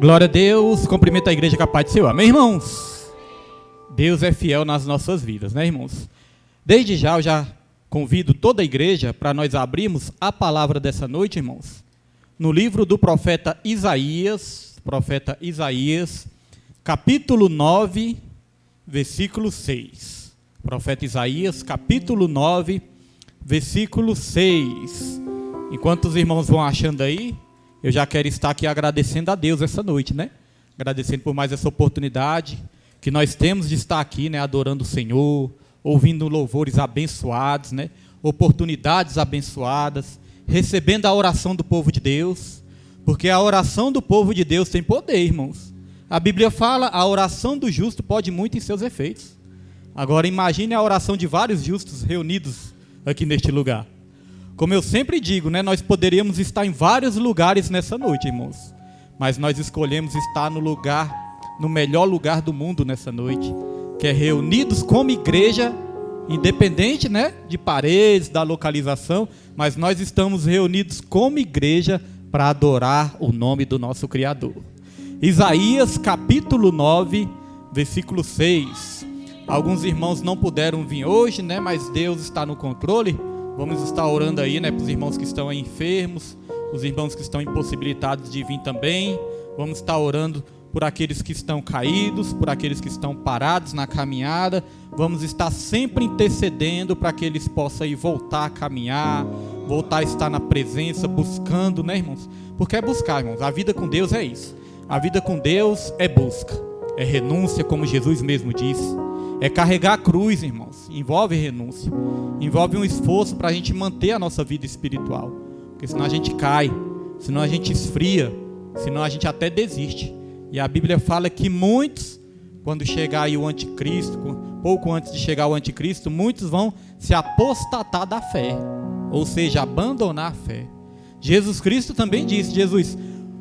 Glória a Deus, cumprimento a igreja com a paz do Senhor. Amém, irmãos? Deus é fiel nas nossas vidas, né, irmãos? Desde já, eu já convido toda a igreja para nós abrirmos a palavra dessa noite, irmãos, no livro do profeta Isaías, capítulo 9, versículo 6. Profeta Isaías, capítulo 9, versículo 6. Enquanto os irmãos vão achando aí, eu já quero estar aqui agradecendo a Deus essa noite, né? Agradecendo por mais essa oportunidade que nós temos de estar aqui, né? Adorando o Senhor, ouvindo louvores abençoados, né? Oportunidades abençoadas, recebendo a oração do povo de Deus, porque a oração do povo de Deus tem poder, irmãos. A Bíblia fala, a oração do justo pode muito em seus efeitos. Agora imagine a oração de vários justos reunidos aqui neste lugar. Como eu sempre digo, né, nós poderíamos estar em vários lugares nessa noite, irmãos. Mas nós escolhemos estar no melhor lugar do mundo nessa noite, que é reunidos como igreja, independente, né, de paredes, da localização, mas nós estamos reunidos como igreja para adorar o nome do nosso Criador. Isaías capítulo 9, versículo 6. Alguns irmãos não puderam vir hoje, né, mas Deus está no controle. Vamos estar orando aí, né, para os irmãos que estão aí enfermos, os irmãos que estão impossibilitados de vir também. Vamos estar orando por aqueles que estão caídos, por aqueles que estão parados na caminhada. Vamos estar sempre intercedendo para que eles possam aí voltar a caminhar, voltar a estar na presença, buscando, né, irmãos? Porque é buscar, irmãos. A vida com Deus é isso. A vida com Deus é busca, é renúncia, como Jesus mesmo disse. É carregar a cruz, irmãos. Envolve renúncia. Envolve um esforço para a gente manter a nossa vida espiritual. Porque senão a gente cai, senão a gente esfria, senão a gente até desiste. E a Bíblia fala que muitos, quando chegar aí o anticristo, pouco antes de chegar o anticristo, muitos vão se apostatar da fé. Ou seja, abandonar a fé. Jesus Cristo também disse, Jesus,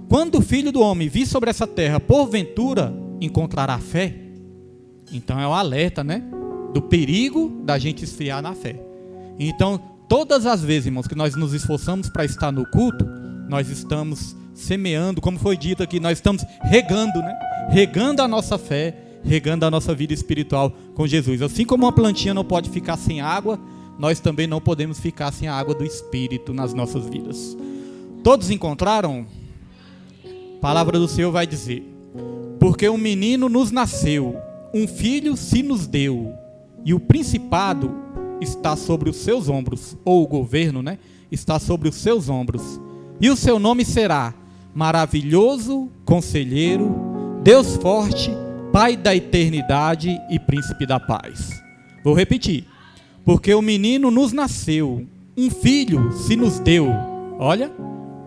quando o Filho do Homem vir sobre essa terra, porventura encontrará fé? Então é um alerta, né? Do perigo da gente esfriar na fé. Então, todas as vezes, irmãos, que nós nos esforçamos para estar no culto, nós estamos semeando, como foi dito aqui, nós estamos regando, né? Regando a nossa fé, regando a nossa vida espiritual com Jesus. Assim como uma plantinha não pode ficar sem água, nós também não podemos ficar sem a água do Espírito nas nossas vidas. Todos encontraram? A palavra do Senhor vai dizer: porque um menino nos nasceu, um filho se nos deu, e o principado está sobre os seus ombros, ou o governo, né, está sobre os seus ombros, e o seu nome será Maravilhoso, Conselheiro, Deus Forte, Pai da Eternidade e Príncipe da Paz. Vou repetir: porque o menino nos nasceu, um filho se nos deu. Olha,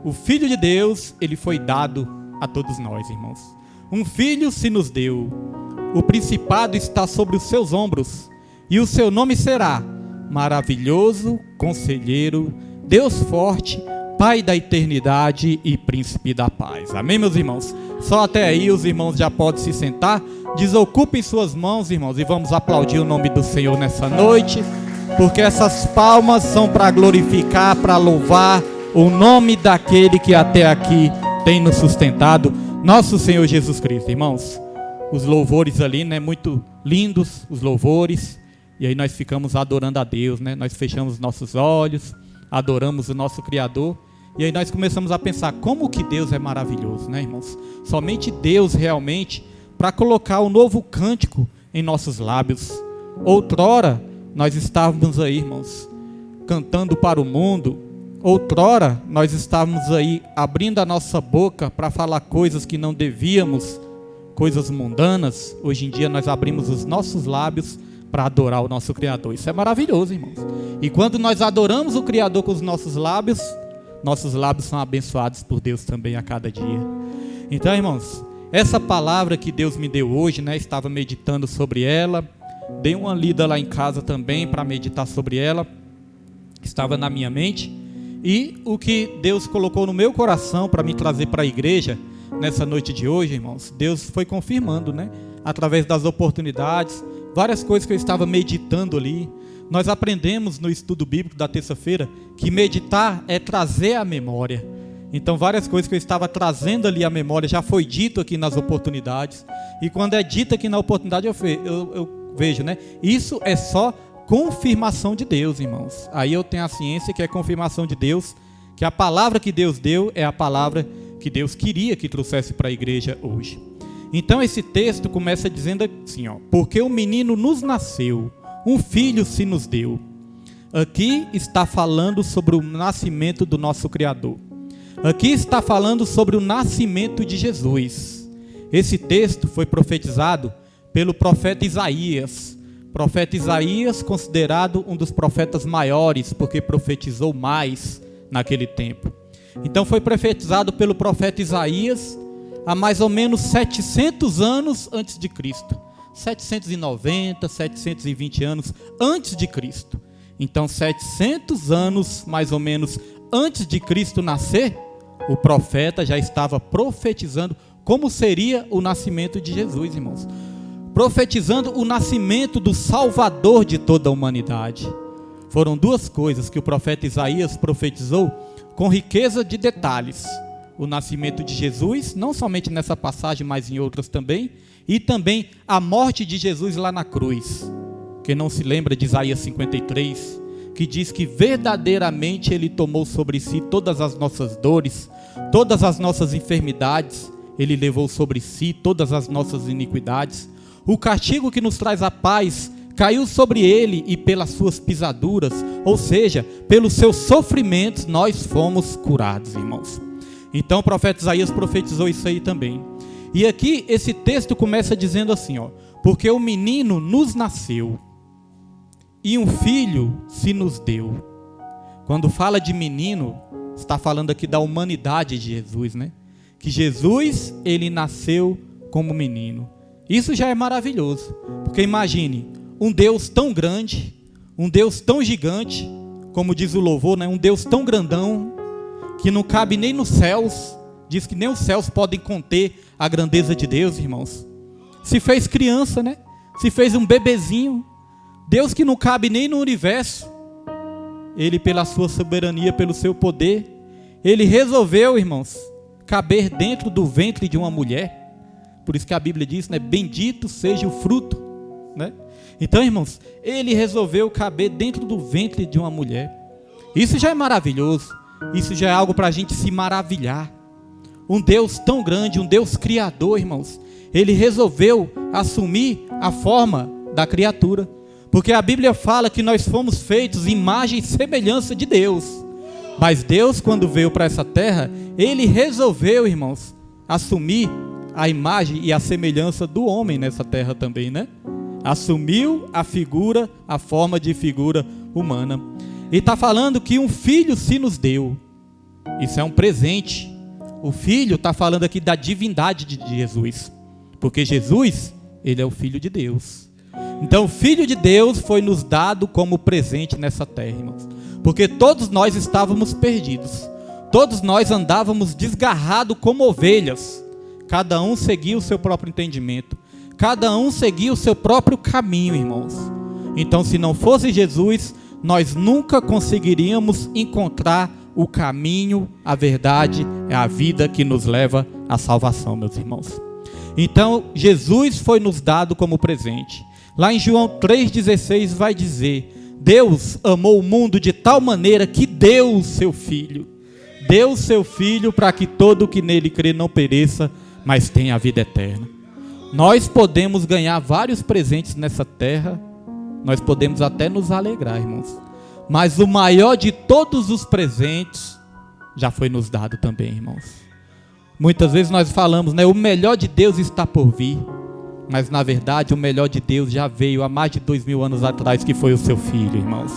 o Filho de Deus, ele foi dado a todos nós, irmãos. Um filho se nos deu. O principado está sobre os seus ombros, e o seu nome será Maravilhoso, Conselheiro, Deus Forte, Pai da Eternidade e Príncipe da Paz. Amém, meus irmãos? Só até aí os irmãos já podem se sentar. Desocupem suas mãos, irmãos, e vamos aplaudir o nome do Senhor nessa noite, porque essas palmas são para glorificar, para louvar o nome daquele que até aqui tem nos sustentado, nosso Senhor Jesus Cristo, irmãos. Os louvores ali, né, muito lindos, os louvores, e aí nós ficamos adorando a Deus, né, nós fechamos nossos olhos, adoramos o nosso Criador, e aí nós começamos a pensar como que Deus é maravilhoso, né, irmãos? Somente Deus realmente, para colocar um novo cântico em nossos lábios. Outrora, nós estávamos aí, irmãos, cantando para o mundo. Outrora, nós estávamos aí abrindo a nossa boca para falar coisas que não devíamos, coisas mundanas. Hoje em dia nós abrimos os nossos lábios para adorar o nosso Criador. Isso é maravilhoso, irmãos. E quando nós adoramos o Criador com os nossos lábios são abençoados por Deus também a cada dia. Então, irmãos, essa palavra que Deus me deu hoje, né, estava meditando sobre ela, dei uma lida lá em casa também para meditar sobre ela, estava na minha mente, e o que Deus colocou no meu coração para me trazer para a igreja nessa noite de hoje, irmãos, Deus foi confirmando, né, através das oportunidades, várias coisas que eu estava meditando ali. Nós aprendemos no estudo bíblico da terça-feira que meditar é trazer à memória. Então várias coisas que eu estava trazendo ali à memória já foi dito aqui nas oportunidades. E quando é dito aqui na oportunidade eu vejo, né? Isso é só confirmação de Deus, irmãos. Aí eu tenho a ciência que é confirmação de Deus, que a palavra que Deus deu é a palavra que Deus queria que trouxesse para a igreja hoje. Então esse texto começa dizendo assim, ó: porque o menino nos nasceu, um filho se nos deu. Aqui está falando sobre o nascimento do nosso Criador. Aqui está falando sobre o nascimento de Jesus. Esse texto foi profetizado pelo profeta Isaías. Profeta Isaías, considerado um dos profetas maiores, porque profetizou mais naquele tempo. Então foi profetizado pelo profeta Isaías há mais ou menos 700 anos antes de Cristo. 790, 720 anos antes de Cristo. Então 700 anos mais ou menos antes de Cristo nascer, o profeta já estava profetizando como seria o nascimento de Jesus, irmãos. Profetizando o nascimento do Salvador de toda a humanidade. Foram duas coisas que o profeta Isaías profetizou com riqueza de detalhes: o nascimento de Jesus, não somente nessa passagem, mas em outras também, e também a morte de Jesus lá na cruz. Quem não se lembra de Isaías 53, que diz que verdadeiramente Ele tomou sobre si todas as nossas dores, todas as nossas enfermidades, Ele levou sobre si todas as nossas iniquidades. O castigo que nos traz a paz caiu sobre Ele, e pelas suas pisaduras, ou seja, pelos seus sofrimentos, nós fomos curados, irmãos. Então o profeta Isaías profetizou isso aí também. E aqui esse texto começa dizendo assim, ó: porque o menino nos nasceu, e um filho se nos deu. Quando fala de menino, está falando aqui da humanidade de Jesus, né? Que Jesus, ele nasceu como menino. Isso já é maravilhoso, porque imagine, um Deus tão grande, um Deus tão gigante, como diz o louvor, né? Um Deus tão grandão, que não cabe nem nos céus. Diz que nem os céus podem conter a grandeza de Deus, irmãos. Se fez criança, né? Se fez um bebezinho. Deus que não cabe nem no universo. Ele, pela sua soberania, pelo seu poder, Ele resolveu, irmãos, caber dentro do ventre de uma mulher. Por isso que a Bíblia diz, né? Bendito seja o fruto, né? Então, irmãos, Ele resolveu caber dentro do ventre de uma mulher. Isso já é maravilhoso. Isso já é algo para a gente se maravilhar. Um Deus tão grande, um Deus criador, irmãos, Ele resolveu assumir a forma da criatura. Porque a Bíblia fala que nós fomos feitos imagem e semelhança de Deus. Mas Deus, quando veio para essa terra, Ele resolveu, irmãos, assumir a imagem e a semelhança do homem nessa terra também, né? Assumiu a figura, a forma de figura humana. E está falando que um filho se nos deu. Isso é um presente. O filho está falando aqui da divindade de Jesus. Porque Jesus, Ele é o Filho de Deus. Então o Filho de Deus foi nos dado como presente nessa terra, irmãos. Porque todos nós estávamos perdidos. Todos nós andávamos desgarrados como ovelhas. Cada um seguia o seu próprio entendimento. Cada um seguia o seu próprio caminho, irmãos. Então, se não fosse Jesus, nós nunca conseguiríamos encontrar o caminho, a verdade, a vida que nos leva à salvação, meus irmãos. Então, Jesus foi nos dado como presente. Lá em João 3,16 vai dizer: Deus amou o mundo de tal maneira que deu o seu Filho. Deu o seu Filho para que todo o que nele crê não pereça, mas tenha a vida eterna. Nós podemos ganhar vários presentes nessa terra. Nós podemos até nos alegrar, irmãos. Mas o maior de todos os presentes já foi nos dado também, irmãos. Muitas vezes nós falamos, né? O melhor de Deus está por vir. Mas na verdade o melhor de Deus já veio há mais de 2000 anos atrás, que foi o seu Filho, irmãos.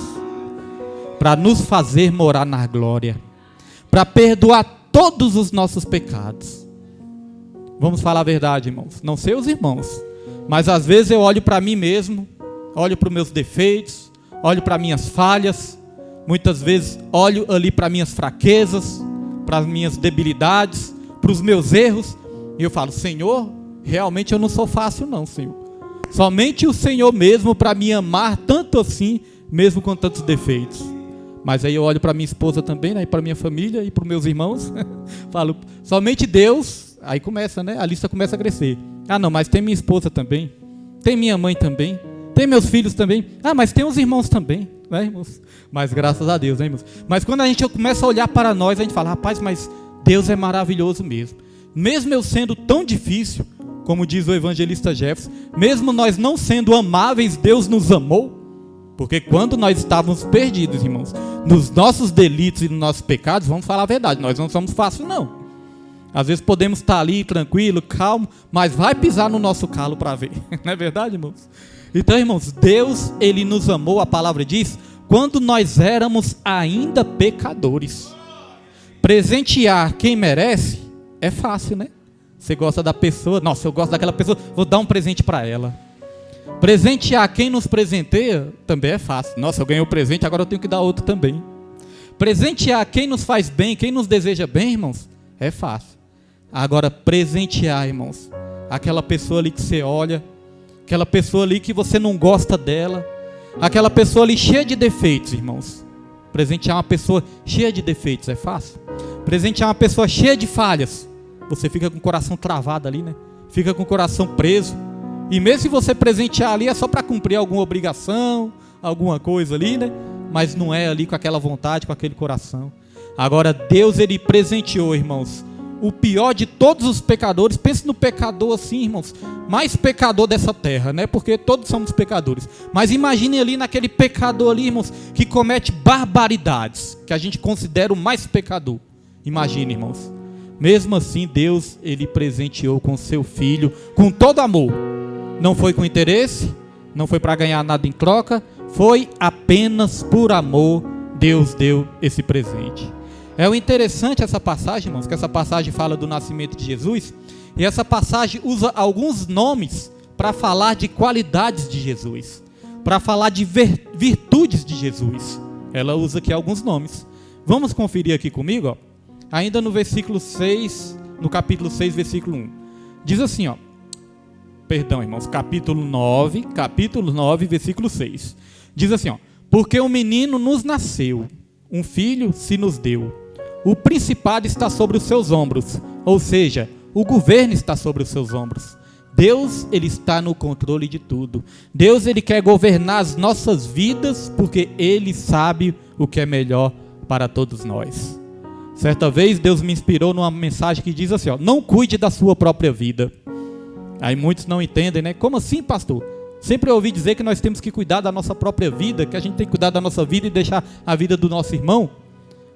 Para nos fazer morar na glória. Para perdoar todos os nossos pecados. Vamos falar a verdade, irmãos. Não sei os irmãos, mas às vezes eu olho para mim mesmo, olho para os meus defeitos, olho para minhas falhas, muitas vezes olho ali para minhas fraquezas, para as minhas debilidades, para os meus erros, e eu falo: Senhor, realmente eu não sou fácil não, Senhor. Somente o Senhor mesmo para me amar tanto assim, mesmo com tantos defeitos. Mas aí eu olho para minha esposa também, né, e para minha família e para os meus irmãos, falo, somente Deus, aí começa, né, a lista começa a crescer. Ah não, mas tem minha esposa também, tem minha mãe também, tem meus filhos também, mas tem os irmãos também, né, irmãos? Mas graças a Deus, né, irmãos? Mas quando a gente começa a olhar para nós, a gente fala, rapaz, mas Deus é maravilhoso mesmo. Mesmo eu sendo tão difícil, como diz o evangelista Jefferson, mesmo nós não sendo amáveis, Deus nos amou. Porque quando nós estávamos perdidos, irmãos, nos nossos delitos e nos nossos pecados, vamos falar a verdade, nós não somos fáceis não. Às vezes podemos estar ali tranquilo, calmo, mas vai pisar no nosso calo para ver. Não é verdade, irmãos? Então, irmãos, Deus, Ele nos amou, a palavra diz, quando nós éramos ainda pecadores. Presentear quem merece é fácil, né? Você gosta da pessoa, nossa, eu gosto daquela pessoa, vou dar um presente para ela. Presentear quem nos presenteia também é fácil. Nossa, eu ganhei um presente, agora eu tenho que dar outro também. Presentear quem nos faz bem, quem nos deseja bem, irmãos, é fácil. Agora, presentear, irmãos, aquela pessoa ali que você olha, aquela pessoa ali que você não gosta dela, aquela pessoa ali cheia de defeitos, irmãos. Presentear uma pessoa cheia de defeitos é fácil. Presentear uma pessoa cheia de falhas, você fica com o coração travado ali, né? Fica com o coração preso. E mesmo se você presentear ali, é só para cumprir alguma obrigação, alguma coisa ali, né? Mas não é ali com aquela vontade, com aquele coração. Agora, Deus, Ele presenteou, irmãos, o pior de todos os pecadores. Pense no pecador assim, irmãos, mais pecador dessa terra, né? Porque todos somos pecadores. Mas imagine ali naquele pecador ali, irmãos, que comete barbaridades, que a gente considera o mais pecador. Imagine, irmãos. Mesmo assim, Deus, Ele presenteou com seu Filho, com todo amor. Não foi com interesse, não foi para ganhar nada em troca, foi apenas por amor, Deus deu esse presente. É o interessante essa passagem, irmãos, que essa passagem fala do nascimento de Jesus, e essa passagem usa alguns nomes para falar de qualidades de Jesus, para falar de virtudes de Jesus. Ela usa aqui alguns nomes. Vamos conferir aqui comigo, ó. Ainda no versículo 6, no capítulo 6, versículo 1. Diz assim, ó. Perdão, irmãos, capítulo 9, versículo 6. Diz assim, ó: porque um menino nos nasceu, um filho se nos deu. O principado está sobre os seus ombros, ou seja, o governo está sobre os seus ombros. Deus, Ele está no controle de tudo. Deus, Ele quer governar as nossas vidas, porque Ele sabe o que é melhor para todos nós. Certa vez, Deus me inspirou numa mensagem que diz assim, ó: não cuide da sua própria vida. Aí muitos não entendem, né? Como assim, pastor? Sempre ouvi dizer que nós temos que cuidar da nossa própria vida, que a gente tem que cuidar da nossa vida e deixar a vida do nosso irmão.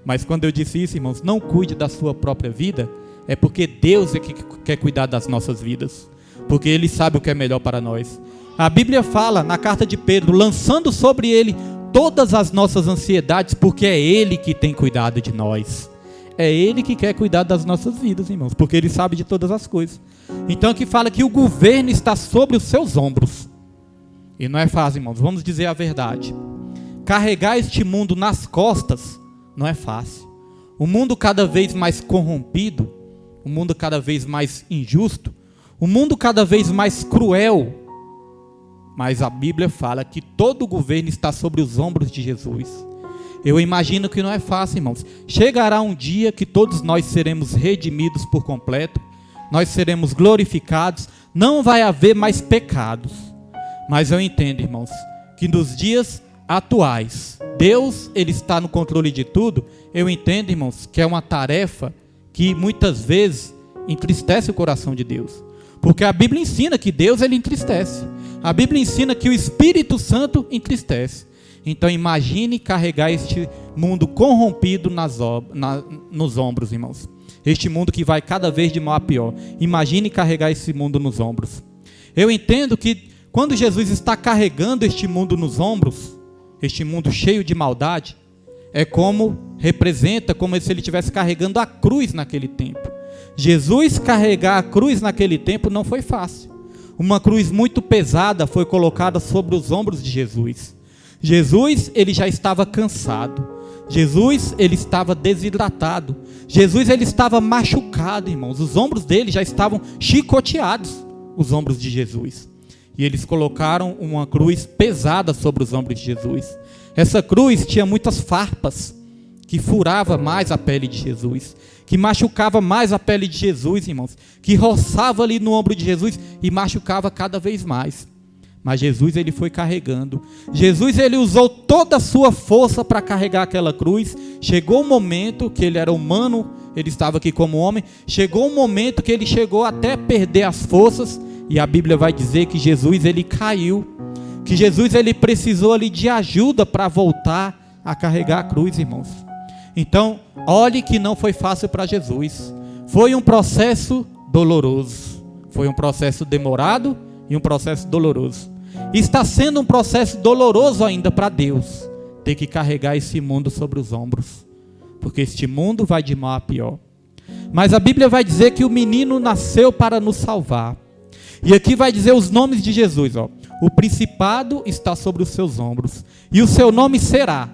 Mas quando eu disse isso, irmãos, não cuide da sua própria vida, é porque Deus é que quer cuidar das nossas vidas, porque Ele sabe o que é melhor para nós. A Bíblia fala na carta de Pedro, lançando sobre Ele todas as nossas ansiedades, porque é Ele que tem cuidado de nós. É Ele que quer cuidar das nossas vidas, irmãos, porque Ele sabe de todas as coisas. Então aqui fala que o governo está sobre os seus ombros. E não é fácil, irmãos, vamos dizer a verdade. Carregar este mundo nas costas não é fácil. O mundo cada vez mais corrompido, o mundo cada vez mais injusto, o mundo cada vez mais cruel. Mas a Bíblia fala que todo o governo está sobre os ombros de Jesus. Eu imagino que não é fácil, irmãos. Chegará um dia que todos nós seremos redimidos por completo, nós seremos glorificados, não vai haver mais pecados. Mas eu entendo, irmãos, que nos dias atuais, Deus, Ele está no controle de tudo. Eu entendo, irmãos, que é uma tarefa que muitas vezes entristece o coração de Deus. Porque a Bíblia ensina que Deus, Ele entristece. A Bíblia ensina que o Espírito Santo entristece. Então imagine carregar este mundo corrompido nos ombros, irmãos. Este mundo que vai cada vez de mal a pior. Imagine carregar esse mundo nos ombros. Eu entendo que quando Jesus está carregando este mundo nos ombros, este mundo cheio de maldade, representa como se Ele estivesse carregando a cruz naquele tempo. Jesus carregar a cruz naquele tempo não foi fácil. Uma cruz muito pesada foi colocada sobre os ombros de Jesus. Jesus, Ele já estava cansado. Jesus, Ele estava desidratado. Jesus, Ele estava machucado, irmãos. Os ombros dele já estavam chicoteados, os ombros de Jesus. E eles colocaram uma cruz pesada sobre os ombros de Jesus. Essa cruz tinha muitas farpas que furava mais a pele de Jesus, que machucava mais a pele de Jesus, irmãos, que roçava ali no ombro de Jesus e machucava cada vez mais. Mas Jesus, ele foi carregando. Jesus, ele usou toda a sua força para carregar aquela cruz. Chegou um momento que ele era humano, ele estava aqui como homem. Chegou um momento que ele chegou até perder as forças. E a Bíblia vai dizer que Jesus, ele caiu. Que Jesus, ele precisou ali de ajuda para voltar a carregar a cruz, irmãos. Então, olhe que não foi fácil para Jesus. Foi um processo doloroso. Foi um processo demorado e um processo doloroso. Está sendo um processo doloroso ainda para Deus ter que carregar esse mundo sobre os ombros, porque este mundo vai de mal a pior. Mas a Bíblia vai dizer que o menino nasceu para nos salvar. E aqui vai dizer os nomes de Jesus, ó. O principado está sobre os seus ombros, e o seu nome será.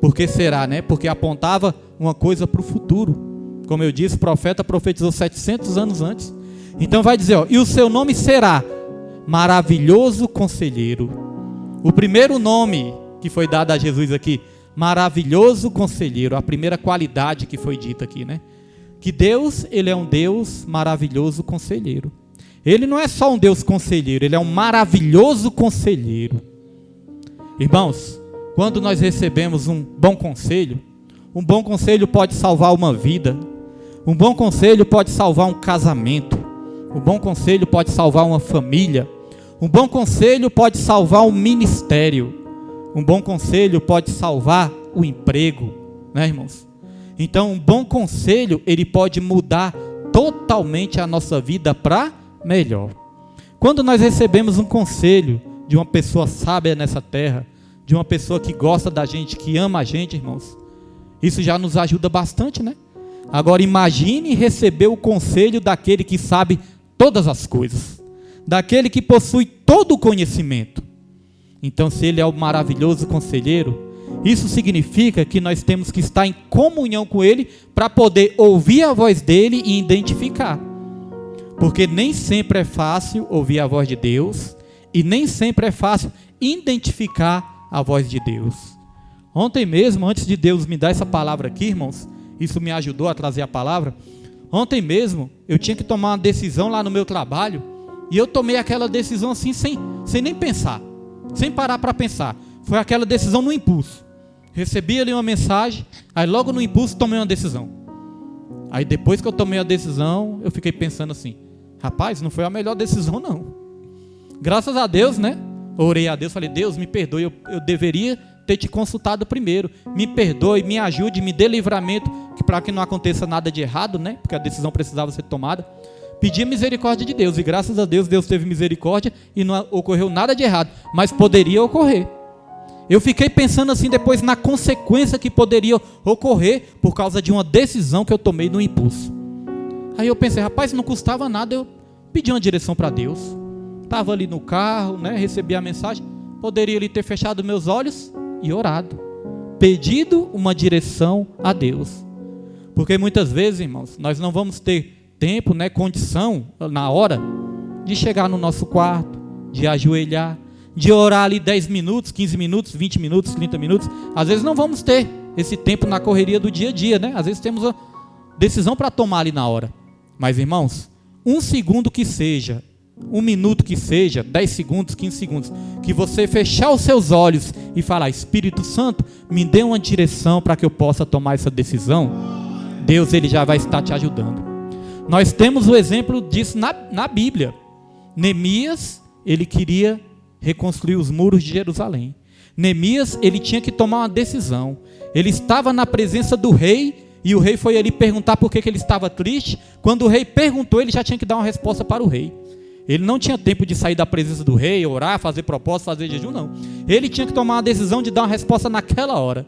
Por que será, né? Porque apontava uma coisa para o futuro. Como eu disse, o profeta profetizou 700 anos antes. Então vai dizer, ó, e o seu nome será Maravilhoso Conselheiro. O primeiro nome que foi dado a Jesus aqui, Maravilhoso Conselheiro, a primeira qualidade que foi dita aqui, né? Que Deus, ele é um Deus maravilhoso conselheiro. Ele não é só um Deus conselheiro, ele é um maravilhoso conselheiro. Irmãos, quando nós recebemos um bom conselho pode salvar uma vida. Um bom conselho pode salvar um casamento. Um bom conselho pode salvar uma família. Um bom conselho pode salvar um ministério. Um bom conselho pode salvar o emprego, né, irmãos? Então, um bom conselho, ele pode mudar totalmente a nossa vida para melhor. Quando nós recebemos um conselho de uma pessoa sábia nessa terra, de uma pessoa que gosta da gente, que ama a gente, irmãos, isso já nos ajuda bastante, né? Agora imagine receber o conselho daquele que sabe todas as coisas, daquele que possui todo o conhecimento. Então, se ele é o maravilhoso conselheiro, isso significa que nós temos que estar em comunhão com ele para poder ouvir a voz dele e identificar. Porque nem sempre é fácil ouvir a voz de Deus e nem sempre é fácil identificar a voz de Deus. Ontem mesmo, antes de Deus me dar essa palavra aqui, irmãos, isso me ajudou a trazer a palavra. Ontem mesmo, eu tinha que tomar uma decisão lá no meu trabalho e eu tomei aquela decisão assim, sem nem pensar, sem parar para pensar. Foi aquela decisão no impulso. Recebi ali uma mensagem, aí logo no impulso tomei uma decisão. Aí depois que eu tomei a decisão, eu fiquei pensando assim, rapaz, não foi a melhor decisão não. Graças a Deus, né? Orei a Deus, falei, Deus, me perdoe, eu deveria ter te consultado primeiro. Me perdoe, me ajude, me dê livramento, para que não aconteça nada de errado, né? Porque a decisão precisava ser tomada. Pedi a misericórdia de Deus, e graças a Deus, Deus teve misericórdia e não ocorreu nada de errado, mas poderia ocorrer. Eu fiquei pensando assim depois na consequência que poderia ocorrer por causa de uma decisão que eu tomei no impulso. Aí eu pensei, rapaz, não custava nada eu pedir uma direção para Deus. Estava ali no carro, né, recebi a mensagem, poderia ali ter fechado meus olhos e orado, pedido uma direção a Deus. Porque muitas vezes, irmãos, nós não vamos ter tempo, né, condição, na hora, de chegar no nosso quarto, de ajoelhar, de orar ali 10 minutos, 15 minutos, 20 minutos, 30 minutos. Às vezes não vamos ter esse tempo na correria do dia a dia, né? Às vezes temos a decisão para tomar ali na hora. Mas, irmãos, 1 segundo que seja, 1 minuto que seja, 10 segundos, 15 segundos, que você fechar os seus olhos e falar, Espírito Santo, me dê uma direção para que eu possa tomar essa decisão, Deus, ele já vai estar te ajudando. Nós temos o exemplo disso na Bíblia. Neemias, ele queria reconstruir os muros de Jerusalém. Neemias, ele tinha que tomar uma decisão. Ele estava na presença do rei, e o rei foi ali perguntar por que ele estava triste. Quando o rei perguntou, ele já tinha que dar uma resposta para o rei. Ele não tinha tempo de sair da presença do rei, orar, fazer propósito, fazer jejum, não. Ele tinha que tomar uma decisão de dar uma resposta naquela hora.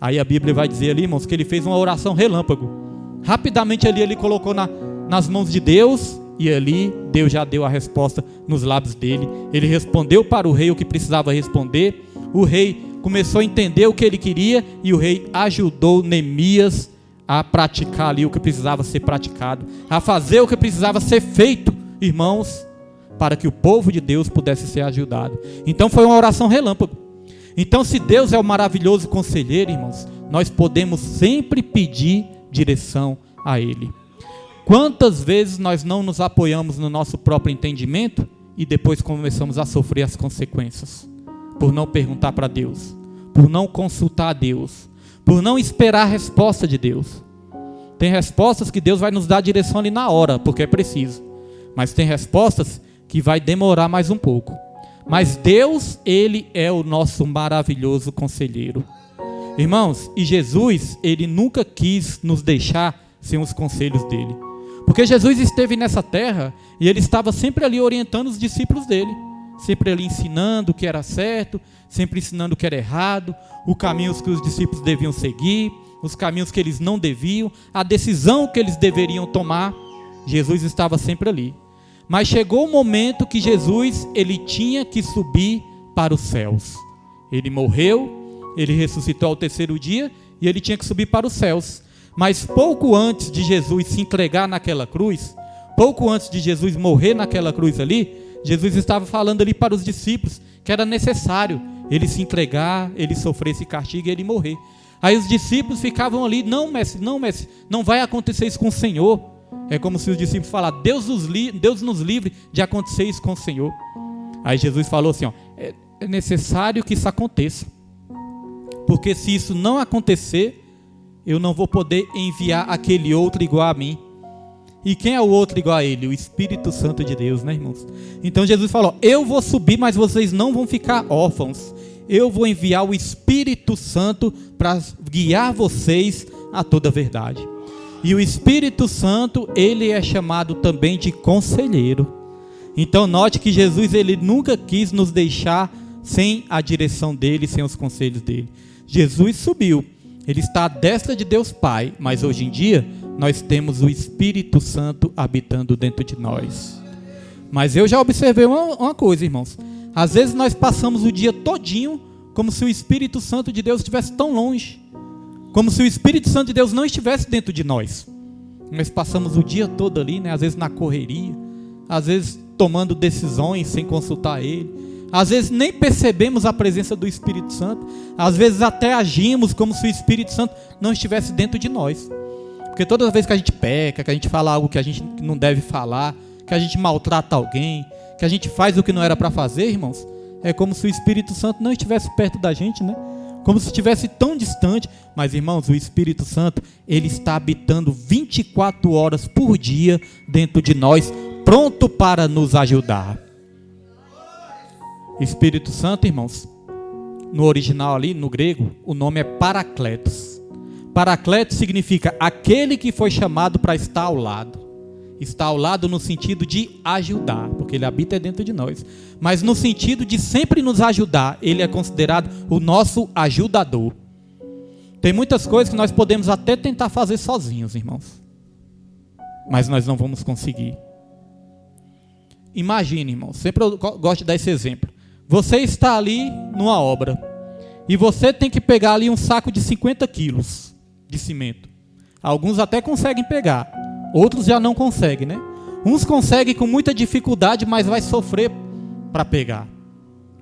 Aí a Bíblia vai dizer ali, irmãos, que ele fez uma oração relâmpago. Rapidamente ali ele colocou nas mãos de Deus, e ali Deus já deu a resposta nos lábios dele. Ele respondeu para o rei o que precisava responder. O rei começou a entender o que ele queria, e o rei ajudou Neemias a praticar ali o que precisava ser praticado, a fazer o que precisava ser feito, irmãos, para que o povo de Deus pudesse ser ajudado. Então foi uma oração relâmpago. Então, se Deus é o maravilhoso conselheiro, irmãos, nós podemos sempre pedir direção a Ele. Quantas vezes nós não nos apoiamos no nosso próprio entendimento e depois começamos a sofrer as consequências? Por não perguntar para Deus, por não consultar a Deus, por não esperar a resposta de Deus. Tem respostas que Deus vai nos dar a direção ali na hora, porque é preciso. Mas tem respostas que vai demorar mais um pouco. Mas Deus, Ele é o nosso maravilhoso conselheiro. Irmãos, e Jesus, Ele nunca quis nos deixar sem os conselhos dEle. Porque Jesus esteve nessa terra e Ele estava sempre ali orientando os discípulos dEle. Sempre ali ensinando o que era certo, sempre ensinando o que era errado, os caminhos que os discípulos deviam seguir, os caminhos que eles não deviam, a decisão que eles deveriam tomar. Jesus estava sempre ali. Mas chegou o momento que Jesus, ele tinha que subir para os céus. Ele morreu, ele ressuscitou ao terceiro dia e ele tinha que subir para os céus. Mas pouco antes de Jesus se entregar naquela cruz, pouco antes de Jesus morrer naquela cruz ali, Jesus estava falando ali para os discípulos que era necessário ele se entregar, ele sofrer esse castigo e ele morrer. Aí os discípulos ficavam ali, não mestre, não vai acontecer isso com o Senhor. É como se os discípulos falassem, Deus nos livre de acontecer isso com o Senhor. Aí Jesus falou assim, é necessário que isso aconteça. Porque se isso não acontecer, eu não vou poder enviar aquele outro igual a mim. E quem é o outro igual a ele? O Espírito Santo de Deus, né, irmãos? Então Jesus falou, eu vou subir, mas vocês não vão ficar órfãos. Eu vou enviar o Espírito Santo para guiar vocês a toda a verdade. E o Espírito Santo, ele é chamado também de conselheiro. Então note que Jesus, ele nunca quis nos deixar sem a direção dele, sem os conselhos dele. Jesus subiu, ele está à destra de Deus Pai, mas hoje em dia nós temos o Espírito Santo habitando dentro de nós. Mas eu já observei uma coisa, irmãos. Às vezes nós passamos o dia todinho como se o Espírito Santo de Deus estivesse tão longe. Como se o Espírito Santo de Deus não estivesse dentro de nós. Nós passamos o dia todo ali, né? Às vezes na correria, às vezes tomando decisões sem consultar Ele. Às vezes nem percebemos a presença do Espírito Santo. Às vezes até agimos como se o Espírito Santo não estivesse dentro de nós. Porque toda vez que a gente peca, que a gente fala algo que a gente não deve falar, que a gente maltrata alguém, que a gente faz o que não era para fazer, irmãos, é como se o Espírito Santo não estivesse perto da gente, né? Como se estivesse tão distante. Mas, irmãos, o Espírito Santo, ele está habitando 24 horas por dia dentro de nós, pronto para nos ajudar. Espírito Santo, irmãos, no original ali, no grego, o nome é Paracletos. Paracletos significa aquele que foi chamado para estar ao lado. Está ao lado no sentido de ajudar, porque ele habita dentro de nós. Mas no sentido de sempre nos ajudar, ele é considerado o nosso ajudador. Tem muitas coisas que nós podemos até tentar fazer sozinhos, irmãos. Mas nós não vamos conseguir. Imagine, irmãos, sempre eu gosto de dar esse exemplo. Você está ali numa obra e você tem que pegar ali um saco de 50 quilos de cimento. Alguns até conseguem pegar, outros já não conseguem, né? Uns conseguem com muita dificuldade, mas vai sofrer para pegar.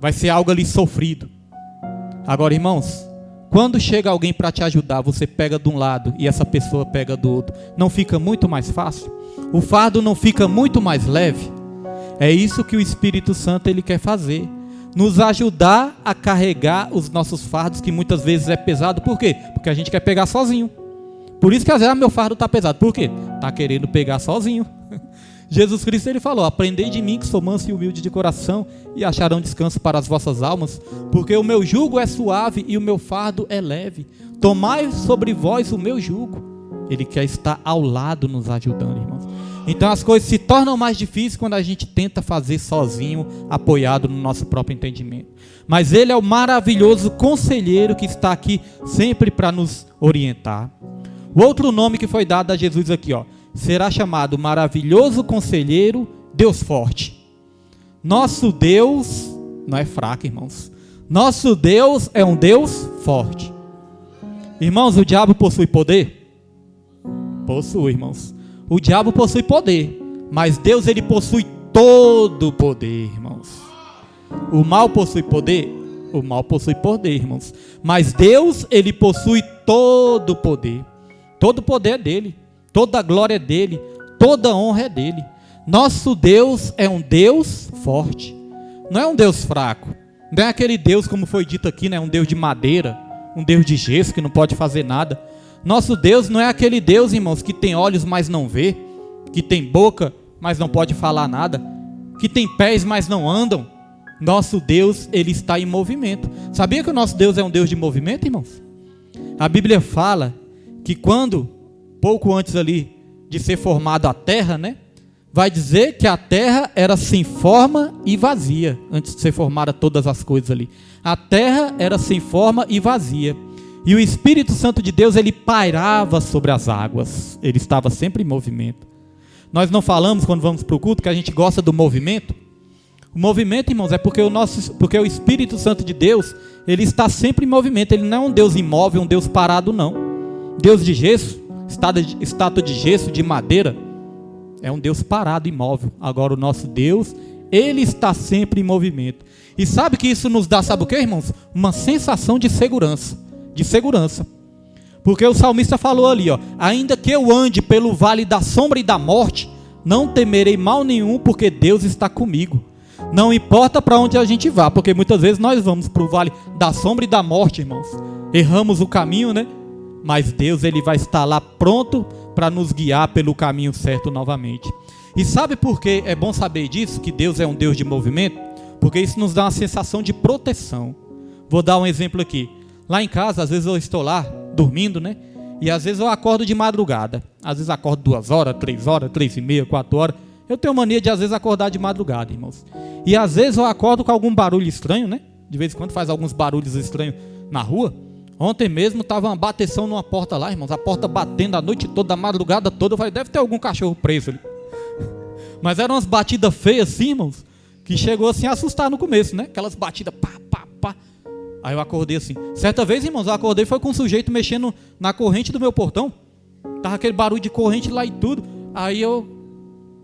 Vai ser algo ali sofrido. Agora, irmãos, quando chega alguém para te ajudar, você pega de um lado e essa pessoa pega do outro. Não fica muito mais fácil? O fardo não fica muito mais leve? É isso que o Espírito Santo ele quer fazer. Nos ajudar a carregar os nossos fardos, que muitas vezes é pesado. Por quê? Porque a gente quer pegar sozinho. Por isso que às vezes meu fardo está pesado. Por quê? Está querendo pegar sozinho. Jesus Cristo ele falou, aprendei de mim que sou manso e humilde de coração e acharão descanso para as vossas almas, porque o meu jugo é suave e o meu fardo é leve. Tomai sobre vós o meu jugo. Ele quer estar ao lado nos ajudando, irmãos. Então as coisas se tornam mais difíceis quando a gente tenta fazer sozinho, apoiado no nosso próprio entendimento. Mas ele é o maravilhoso conselheiro que está aqui sempre para nos orientar. O outro nome que foi dado a Jesus aqui, será chamado maravilhoso conselheiro, Deus forte. Nosso Deus não é fraco, irmãos. Nosso Deus é um Deus forte. Irmãos, o diabo possui poder? Possui, irmãos. O diabo possui poder, mas Deus ele possui todo o poder, irmãos. O mal possui poder? O mal possui poder, irmãos. Mas Deus, ele possui todo o poder. Todo o poder é dele. Toda a glória é dele. Toda a honra é dele. Nosso Deus é um Deus forte. Não é um Deus fraco. Não é aquele Deus, como foi dito aqui, né? Um Deus de madeira. Um Deus de gesso que não pode fazer nada. Nosso Deus não é aquele Deus, irmãos, que tem olhos, mas não vê. Que tem boca, mas não pode falar nada. Que tem pés, mas não andam. Nosso Deus, ele está em movimento. Sabia que o nosso Deus é um Deus de movimento, irmãos? A Bíblia fala que quando, pouco antes ali de ser formada a terra, né? Vai dizer que a terra era sem forma e vazia, antes de ser formada todas as coisas ali. A terra era sem forma e vazia. E o Espírito Santo de Deus, ele pairava sobre as águas. Ele estava sempre em movimento. Nós não falamos, quando vamos para o culto, que a gente gosta do movimento. O movimento, irmãos, é porque o Espírito Santo de Deus, ele está sempre em movimento. Ele não é um Deus imóvel, um Deus parado, não. Deus de gesso, estátua de gesso, de madeira, é um Deus parado, imóvel. Agora o nosso Deus, ele está sempre em movimento. E sabe que isso nos dá, sabe o que, irmãos? Uma sensação de segurança. De segurança. Porque o salmista falou ali, ó: ainda que eu ande pelo vale da sombra e da morte, não temerei mal nenhum, porque Deus está comigo. Não importa para onde a gente vá, porque muitas vezes nós vamos para o vale da sombra e da morte, irmãos. Erramos o caminho, né? Mas Deus, ele vai estar lá pronto para nos guiar pelo caminho certo novamente. E sabe por que é bom saber disso, que Deus é um Deus de movimento? Porque isso nos dá uma sensação de proteção. Vou dar um exemplo aqui. Lá em casa, às vezes eu estou lá, dormindo, né? E às vezes eu acordo de madrugada. Às vezes acordo 2 horas, 3 horas, 3h30, 4 horas. Eu tenho mania de às vezes acordar de madrugada, irmãos. E às vezes eu acordo com algum barulho estranho, né? De vez em quando faz alguns barulhos estranhos na rua. Ontem mesmo estava uma bateção numa porta lá, irmãos. A porta batendo a noite toda, a madrugada toda. Eu falei, deve ter algum cachorro preso ali. Mas eram umas batidas feias assim, irmãos, que chegou assim a assustar no começo, né? Aquelas batidas, pá, pá, pá. Aí eu acordei assim. Certa vez, irmãos, eu acordei foi com um sujeito mexendo na corrente do meu portão. Tava aquele barulho de corrente lá e tudo. Aí eu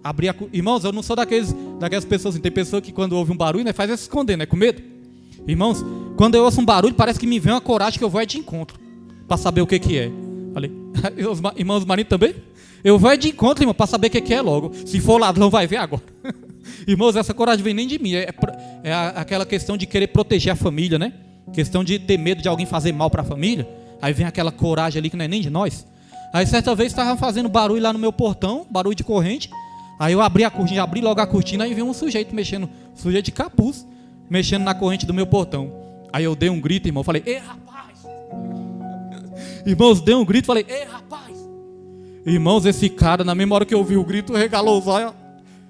abri a... Irmãos, eu não sou daquelas pessoas assim. Tem pessoa que quando ouve um barulho, né, faz se esconder, né? Com medo. Irmãos, quando eu ouço um barulho, parece que me vem uma coragem que eu vou de encontro. Para saber o que é. Falei, irmãos, marido também? Eu vou de encontro, irmão, para saber o que é logo. Se for ladrão, vai ver agora. Irmãos, essa coragem vem nem de mim. É aquela questão de querer proteger a família, né? Questão de ter medo de alguém fazer mal para a família. Aí vem aquela coragem ali que não é nem de nós. Aí certa vez estava fazendo barulho lá no meu portão, barulho de corrente. Aí eu abri a cortina, abri logo a cortina e veio um sujeito mexendo, sujeito de capuz, mexendo na corrente do meu portão. Aí eu dei um grito, irmão, falei, ei rapaz! Irmãos, dei um grito, falei, ei rapaz! Irmãos, esse cara, na mesma hora que eu ouvi o grito, regalou os olhos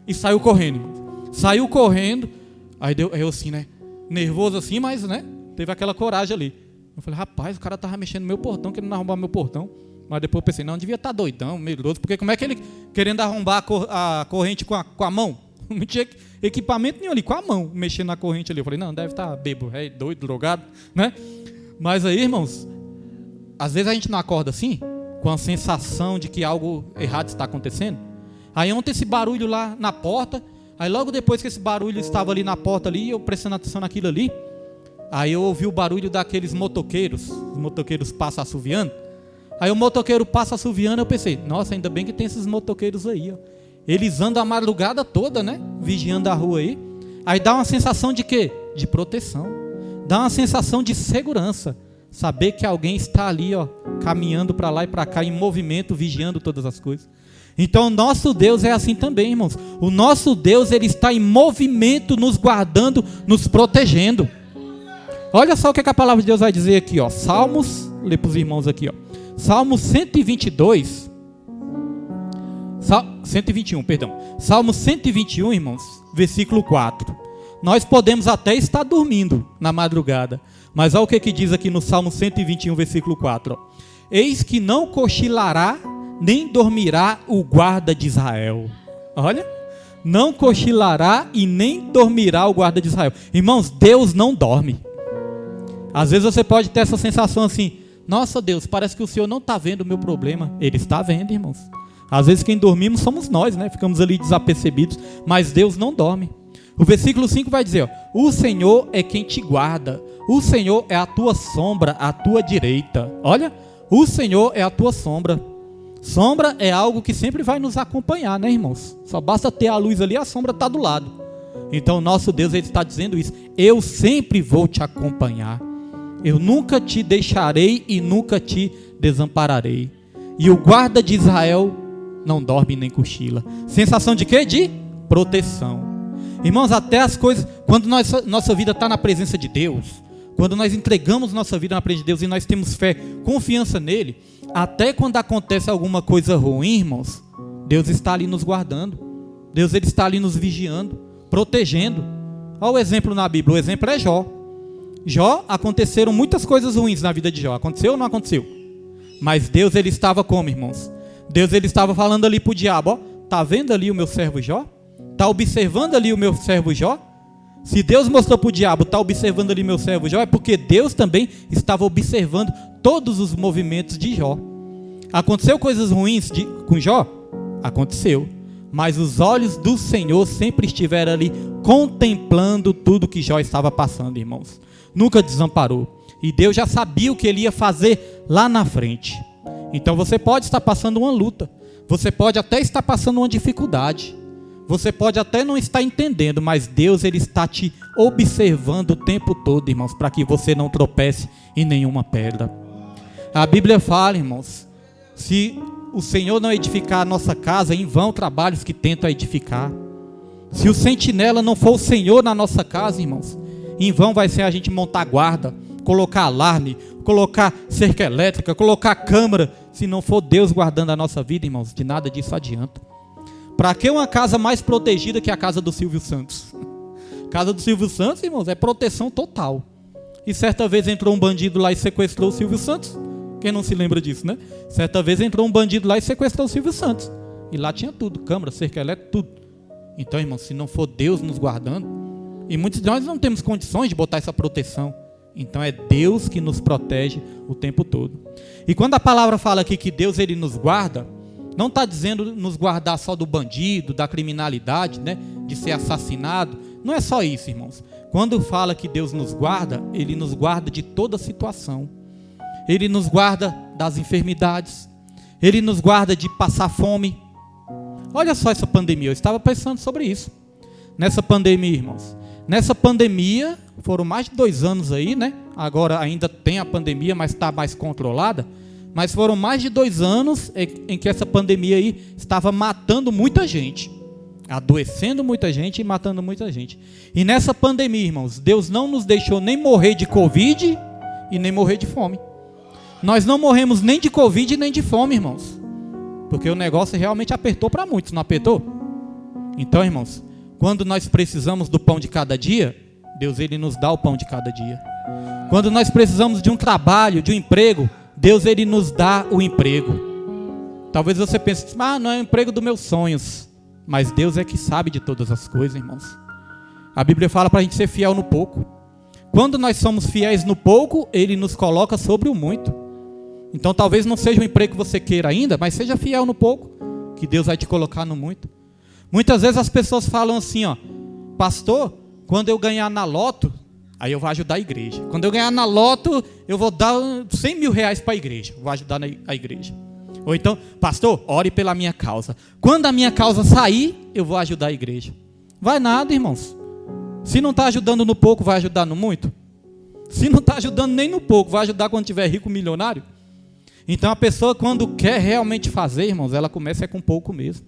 e saiu correndo. Saiu correndo, aí eu assim, né, nervoso assim, mas, né, teve aquela coragem ali. Eu falei, rapaz, o cara tava mexendo no meu portão, querendo arrombar meu portão. Mas depois eu pensei, não, devia estar doidão, medroso, porque como é que ele querendo arrombar a corrente com a mão? Não tinha equipamento nenhum ali, com a mão, mexendo na corrente ali. Eu falei, não, deve estar bêbado, doido, drogado, né? Mas aí, irmãos, às vezes a gente não acorda assim, com a sensação de que algo errado está acontecendo. Aí ontem esse barulho lá na porta, aí logo depois que esse barulho estava ali na porta ali, eu prestando atenção naquilo ali, aí eu ouvi o barulho daqueles motoqueiros, os motoqueiros passam assoviando. Aí o motoqueiro passa assoviando, eu pensei, nossa, ainda bem que tem esses motoqueiros aí, ó. Eles andam a madrugada toda, né? Vigiando a rua aí. Aí dá uma sensação de quê? De proteção. Dá uma sensação de segurança. Saber que alguém está ali, ó, caminhando para lá e para cá, em movimento, vigiando todas as coisas. Então o nosso Deus é assim também, irmãos. O nosso Deus, ele está em movimento, nos guardando, nos protegendo. Olha só o que a palavra de Deus vai dizer aqui, ó. Salmos, lê para os irmãos aqui, ó. Salmo 122, 121, perdão. Salmo 121, irmãos, versículo 4. Nós podemos até estar dormindo na madrugada, mas olha o que diz aqui no Salmo 121, versículo 4. Ó. Eis que não cochilará, nem dormirá o guarda de Israel. Olha, não cochilará e nem dormirá o guarda de Israel. Irmãos, Deus não dorme. Às vezes você pode ter essa sensação assim, nossa Deus, parece que o Senhor não está vendo o meu problema. Ele está vendo, irmãos. Às vezes quem dormimos somos nós, né? Ficamos ali desapercebidos. Mas Deus não dorme. O versículo 5 vai dizer, ó, o Senhor é quem te guarda, o Senhor é a tua sombra, à tua direita. Olha, o Senhor é a tua sombra. Sombra é algo que sempre vai nos acompanhar, né, irmãos? Só basta ter a luz ali, a sombra está do lado. Então, nosso Deus, Ele está dizendo isso. Eu sempre vou te acompanhar. Eu nunca te deixarei e nunca te desampararei. E o guarda de Israel não dorme nem cochila. Sensação de quê? De proteção. Irmãos, até as coisas, quando nossa vida está na presença de Deus, quando nós entregamos nossa vida na presença de Deus e nós temos fé, confiança nele, até quando acontece alguma coisa ruim, irmãos, Deus está ali nos guardando. Deus, Ele está ali nos vigiando, protegendo. Olha o exemplo na Bíblia, o exemplo é Jó. Jó, aconteceram muitas coisas ruins na vida de Jó. Aconteceu ou não aconteceu? Mas Deus, Ele estava como, irmãos? Deus, Ele estava falando ali para o diabo, ó, tá vendo ali o meu servo Jó? Tá observando ali o meu servo Jó? Se Deus mostrou para o diabo, tá observando ali meu servo Jó, é porque Deus também estava observando todos os movimentos de Jó. Aconteceu coisas ruins com Jó? Aconteceu. Mas os olhos do Senhor sempre estiveram ali contemplando tudo que Jó estava passando, irmãos. Nunca desamparou. E Deus já sabia o que Ele ia fazer lá na frente. Então você pode estar passando uma luta. Você pode até estar passando uma dificuldade. Você pode até não estar entendendo, mas Deus, Ele está te observando o tempo todo, irmãos, para que você não tropece em nenhuma pedra. A Bíblia fala, irmãos, se o Senhor não edificar a nossa casa, em vão trabalhos que tentam edificar. Se o sentinela não for o Senhor na nossa casa, irmãos, em vão vai ser a gente montar guarda, colocar alarme, colocar cerca elétrica, colocar câmera. Se não for Deus guardando a nossa vida, irmãos, de nada disso adianta. Para que uma casa mais protegida que a casa do Silvio Santos? Casa do Silvio Santos, irmãos, é proteção total. E certa vez entrou um bandido lá e sequestrou o Silvio Santos. Quem não se lembra disso, né? Certa vez entrou um bandido lá e sequestrou o Silvio Santos. E lá tinha tudo, câmera, cerca elétrica, tudo. Então, irmãos, se não for Deus nos guardando, e muitos de nós não temos condições de botar essa proteção. Então é Deus que nos protege o tempo todo. E quando a palavra fala aqui que Deus, Ele nos guarda, não está dizendo nos guardar só do bandido, da criminalidade, né? De ser assassinado. Não é só isso, irmãos. Quando fala que Deus nos guarda, Ele nos guarda de toda situação. Ele nos guarda das enfermidades. Ele nos guarda de passar fome. Olha só essa pandemia. Eu estava pensando sobre isso. Nessa pandemia, irmãos. Nessa pandemia, foram mais de 2 anos aí, né? Agora ainda tem a pandemia, mas está mais controlada. Mas foram mais de 2 anos em que essa pandemia aí estava matando muita gente. Adoecendo muita gente e matando muita gente. E nessa pandemia, irmãos, Deus não nos deixou nem morrer de Covid e nem morrer de fome. Nós não morremos nem de Covid nem de fome, irmãos. Porque o negócio realmente apertou para muitos, não apertou? Então, irmãos, quando nós precisamos do pão de cada dia, Deus, Ele nos dá o pão de cada dia. Quando nós precisamos de um trabalho, de um emprego, Deus, Ele nos dá o emprego. Talvez você pense, não é o emprego dos meus sonhos. Mas Deus é que sabe de todas as coisas, irmãos. A Bíblia fala para a gente ser fiel no pouco. Quando nós somos fiéis no pouco, Ele nos coloca sobre o muito. Então talvez não seja o emprego que você queira ainda, mas seja fiel no pouco, que Deus vai te colocar no muito. Muitas vezes as pessoas falam assim, ó, pastor, quando eu ganhar na loto, aí eu vou ajudar a igreja. Quando eu ganhar na loto, eu vou dar 100 mil reais para a igreja. Vou ajudar a igreja. Ou então, pastor, ore pela minha causa. Quando a minha causa sair, eu vou ajudar a igreja. Vai nada, irmãos. Se não está ajudando no pouco, vai ajudar no muito? Se não está ajudando nem no pouco, vai ajudar quando tiver rico, milionário? Então a pessoa, quando quer realmente fazer, irmãos, ela começa com pouco mesmo.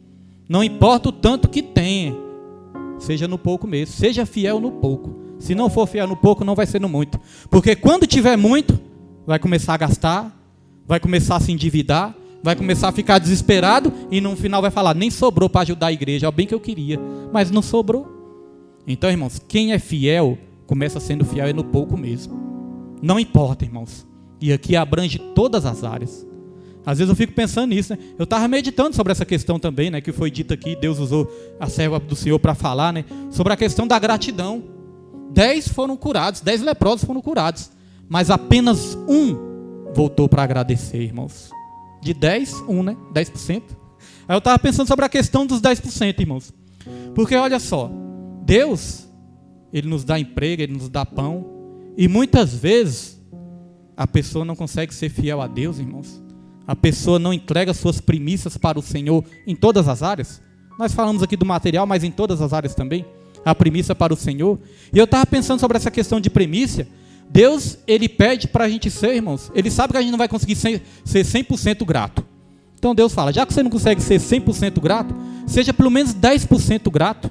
Não importa o tanto que tenha, seja no pouco mesmo. Seja fiel no pouco. Se não for fiel no pouco, não vai ser no muito. Porque quando tiver muito, vai começar a gastar, vai começar a se endividar, vai começar a ficar desesperado e no final vai falar, nem sobrou para ajudar a igreja, é o bem que eu queria, mas não sobrou. Então, irmãos, quem é fiel, começa sendo fiel no pouco mesmo. Não importa, irmãos. E aqui abrange todas as áreas. Às vezes eu fico pensando nisso, né? Eu estava meditando sobre essa questão também, né? Que foi dito aqui, Deus usou a serva do Senhor para falar, né? Sobre a questão da gratidão. 10 foram curados, 10 leprosos foram curados. Mas apenas um voltou para agradecer, irmãos. De 10, 1, né? 10%. Aí eu estava pensando sobre a questão dos 10%, irmãos. Porque olha só, Deus, Ele nos dá emprego, Ele nos dá pão. E muitas vezes, a pessoa não consegue ser fiel a Deus, irmãos. A pessoa não entrega suas primícias para o Senhor em todas as áreas. Nós falamos aqui do material, mas em todas as áreas também. A primícia para o Senhor. E eu estava pensando sobre essa questão de primícia. Deus, Ele pede para a gente ser, irmãos. Ele sabe que a gente não vai conseguir ser 100% grato. Então Deus fala, já que você não consegue ser 100% grato, seja pelo menos 10% grato.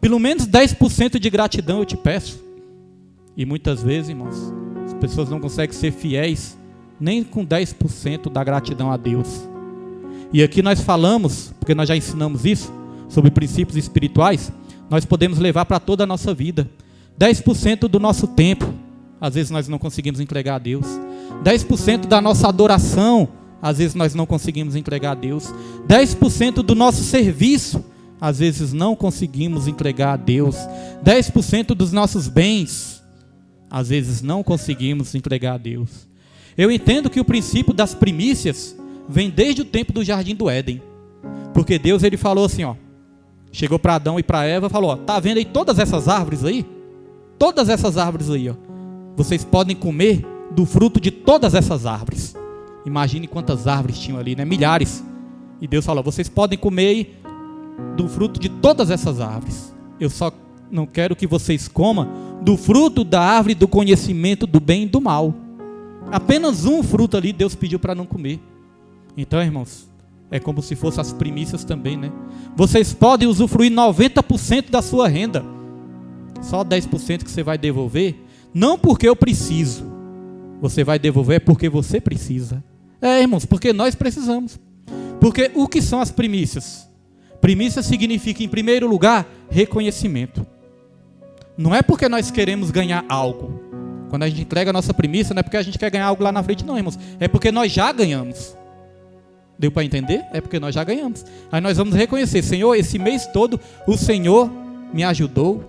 Pelo menos 10% de gratidão eu te peço. E muitas vezes, irmãos, as pessoas não conseguem ser fiéis nem com 10% da gratidão a Deus. E aqui nós falamos, porque nós já ensinamos isso, sobre princípios espirituais, nós podemos levar para toda a nossa vida. 10% do nosso tempo, às vezes nós não conseguimos entregar a Deus. 10% da nossa adoração, às vezes nós não conseguimos entregar a Deus. 10% do nosso serviço, às vezes não conseguimos entregar a Deus. 10% dos nossos bens, às vezes não conseguimos entregar a Deus. Eu entendo que o princípio das primícias vem desde o tempo do Jardim do Éden. Porque Deus, Ele falou assim, ó, chegou para Adão e para Eva e falou, ó, tá vendo aí todas essas árvores aí? Todas essas árvores aí, ó. Vocês podem comer do fruto de todas essas árvores. Imagine quantas árvores tinham ali, né? Milhares. E Deus falou, vocês podem comer do fruto de todas essas árvores. Eu só não quero que vocês comam do fruto da árvore do conhecimento do bem e do mal. Apenas um fruto ali Deus pediu para não comer. Então, irmãos, é como se fossem as primícias também, né? Vocês podem usufruir 90% da sua renda. Só 10% que você vai devolver, não porque eu preciso. Você vai devolver porque você precisa. Irmãos, porque nós precisamos. Porque o que são as primícias? Primícia significa, em primeiro lugar, reconhecimento. Não é porque nós queremos ganhar algo. Quando a gente entrega a nossa primícia, não é porque a gente quer ganhar algo lá na frente, não, irmãos. É porque nós já ganhamos. Deu para entender? É porque nós já ganhamos. Aí nós vamos reconhecer, Senhor, esse mês todo, o Senhor me ajudou,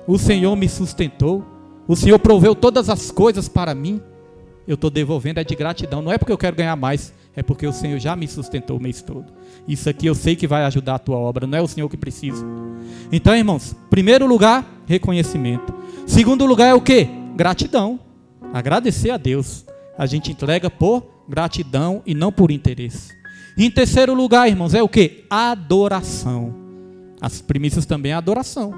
o Senhor me sustentou, o Senhor proveu todas as coisas para mim. Eu estou devolvendo, é de gratidão. Não é porque eu quero ganhar mais, é porque o Senhor já me sustentou o mês todo. Isso aqui eu sei que vai ajudar a tua obra, não é o Senhor que precisa. Então, irmãos, primeiro lugar, reconhecimento. Segundo lugar é o quê? Gratidão. Agradecer a Deus. A gente entrega por gratidão e não por interesse. Em terceiro lugar, irmãos, é o quê? Adoração. As primícias também é adoração.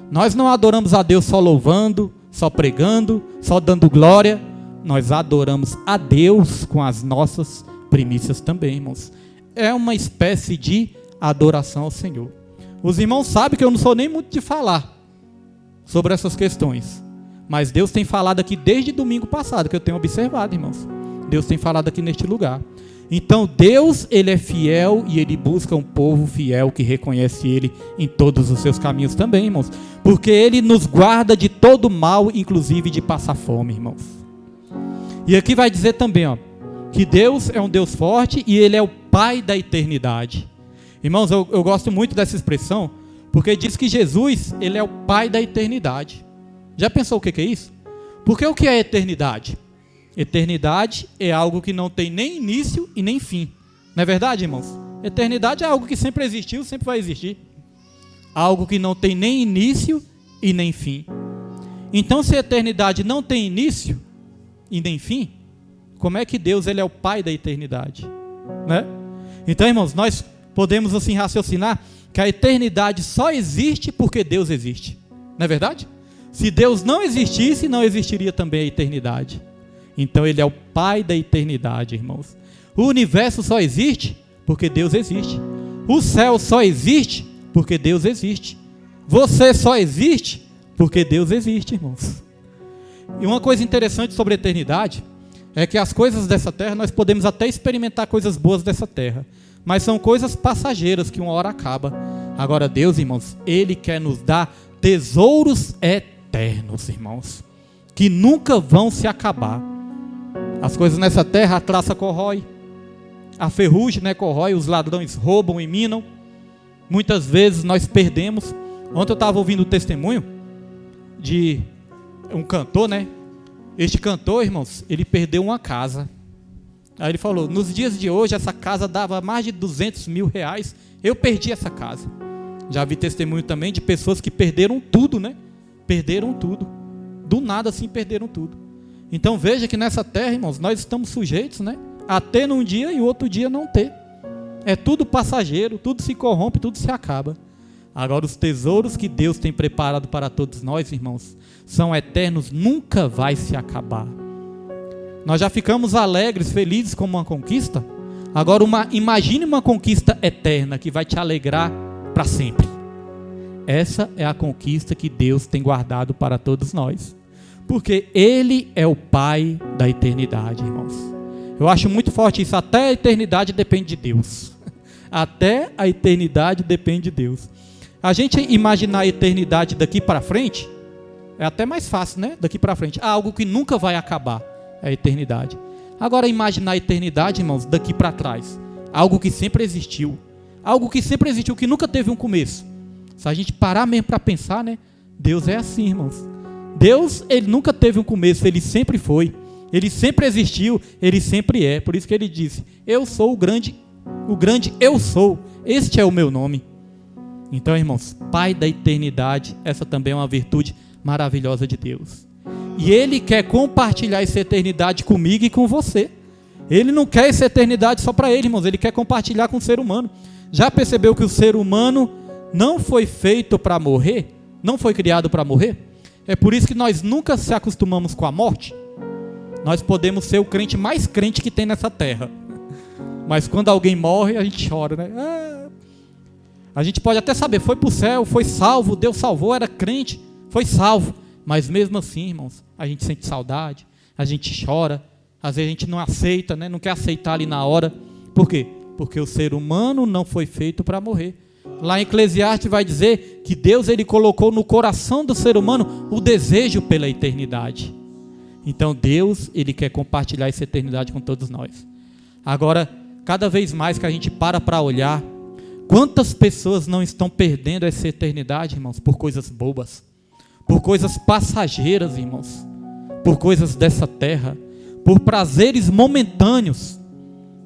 Nós não adoramos a Deus só louvando, só pregando, só dando glória. Nós adoramos a Deus com as nossas primícias também, irmãos. É uma espécie de adoração ao Senhor. Os irmãos sabem que eu não sou nem muito de falar sobre essas questões. Mas Deus tem falado aqui desde domingo passado, que eu tenho observado, irmãos. Deus tem falado aqui neste lugar. Então Deus, Ele é fiel e Ele busca um povo fiel que reconhece Ele em todos os seus caminhos também, irmãos. Porque Ele nos guarda de todo mal, inclusive de passar fome, irmãos. E aqui vai dizer também, ó, que Deus é um Deus forte e Ele é o Pai da eternidade. Irmãos, eu gosto muito dessa expressão, porque diz que Jesus, Ele é o Pai da eternidade. Já pensou o que é isso? Porque o que é eternidade? Eternidade é algo que não tem nem início e nem fim. Não é verdade, irmãos? Eternidade é algo que sempre existiu, sempre vai existir. Algo que não tem nem início e nem fim. Então, se a eternidade não tem início e nem fim, como é que Deus, Ele é o Pai da eternidade? Né? Então, irmãos, nós podemos assim raciocinar que a eternidade só existe porque Deus existe. Não é verdade? Se Deus não existisse, não existiria também a eternidade. Então Ele é o Pai da eternidade, irmãos. O universo só existe porque Deus existe. O céu só existe porque Deus existe. Você só existe porque Deus existe, irmãos. E uma coisa interessante sobre a eternidade é que as coisas dessa terra, nós podemos até experimentar coisas boas dessa terra, mas são coisas passageiras que uma hora acaba. Agora Deus, irmãos, Ele quer nos dar tesouros eternos, irmãos, que nunca vão se acabar. As coisas nessa terra, a traça corrói, a ferrugem, né, corrói, os ladrões roubam e minam. Muitas vezes nós perdemos. Ontem eu estava ouvindo o testemunho de um cantor, né? Este cantor, irmãos, ele perdeu uma casa. Aí ele falou, nos dias de hoje essa casa dava mais de 200 mil reais, eu perdi essa casa. Já vi testemunho também de pessoas que perderam tudo, né? Perderam tudo. Do nada assim perderam tudo. Então veja que nessa terra, irmãos, nós estamos sujeitos, né? A ter num dia e outro dia não ter. É tudo passageiro, tudo se corrompe, tudo se acaba. Agora os tesouros que Deus tem preparado para todos nós, irmãos, são eternos, nunca vai se acabar. Nós já ficamos alegres, felizes com uma conquista. Agora imagine uma conquista eterna que vai te alegrar para sempre. Essa é a conquista que Deus tem guardado para todos nós. Porque Ele é o Pai da eternidade, irmãos. Eu acho muito forte isso. Até a eternidade depende de Deus. Até a eternidade depende de Deus. A gente imaginar a eternidade daqui para frente é até mais fácil, né? Daqui para frente. Algo que nunca vai acabar é a eternidade. Agora imaginar a eternidade, irmãos, daqui para trás. Algo que sempre existiu. Algo que sempre existiu, que nunca teve um começo. Se a gente parar mesmo para pensar, né? Deus é assim, irmãos. Deus, Ele nunca teve um começo, Ele sempre foi. Ele sempre existiu, Ele sempre é. Por isso que Ele disse, eu sou o grande eu sou. Este é o meu nome. Então, irmãos, Pai da eternidade, essa também é uma virtude maravilhosa de Deus. E Ele quer compartilhar essa eternidade comigo e com você. Ele não quer essa eternidade só para Ele, irmãos. Ele quer compartilhar com o ser humano. Já percebeu que o ser humano não foi feito para morrer? Não foi criado para morrer? É por isso que nós nunca se acostumamos com a morte. Nós podemos ser o crente mais crente que tem nessa terra. Mas quando alguém morre, a gente chora, né? A gente pode até saber, foi para o céu, foi salvo, Deus salvou, era crente, foi salvo. Mas mesmo assim, irmãos, a gente sente saudade, a gente chora, às vezes a gente não aceita, né? Não quer aceitar ali na hora. Por quê? Porque o ser humano não foi feito para morrer. Lá em Eclesiastes vai dizer que Deus, Ele colocou no coração do ser humano o desejo pela eternidade. Então Deus, Ele quer compartilhar essa eternidade com todos nós. Agora, cada vez mais que a gente para olhar, quantas pessoas não estão perdendo essa eternidade, irmãos, por coisas bobas, por coisas passageiras, irmãos, por coisas dessa terra, por prazeres momentâneos.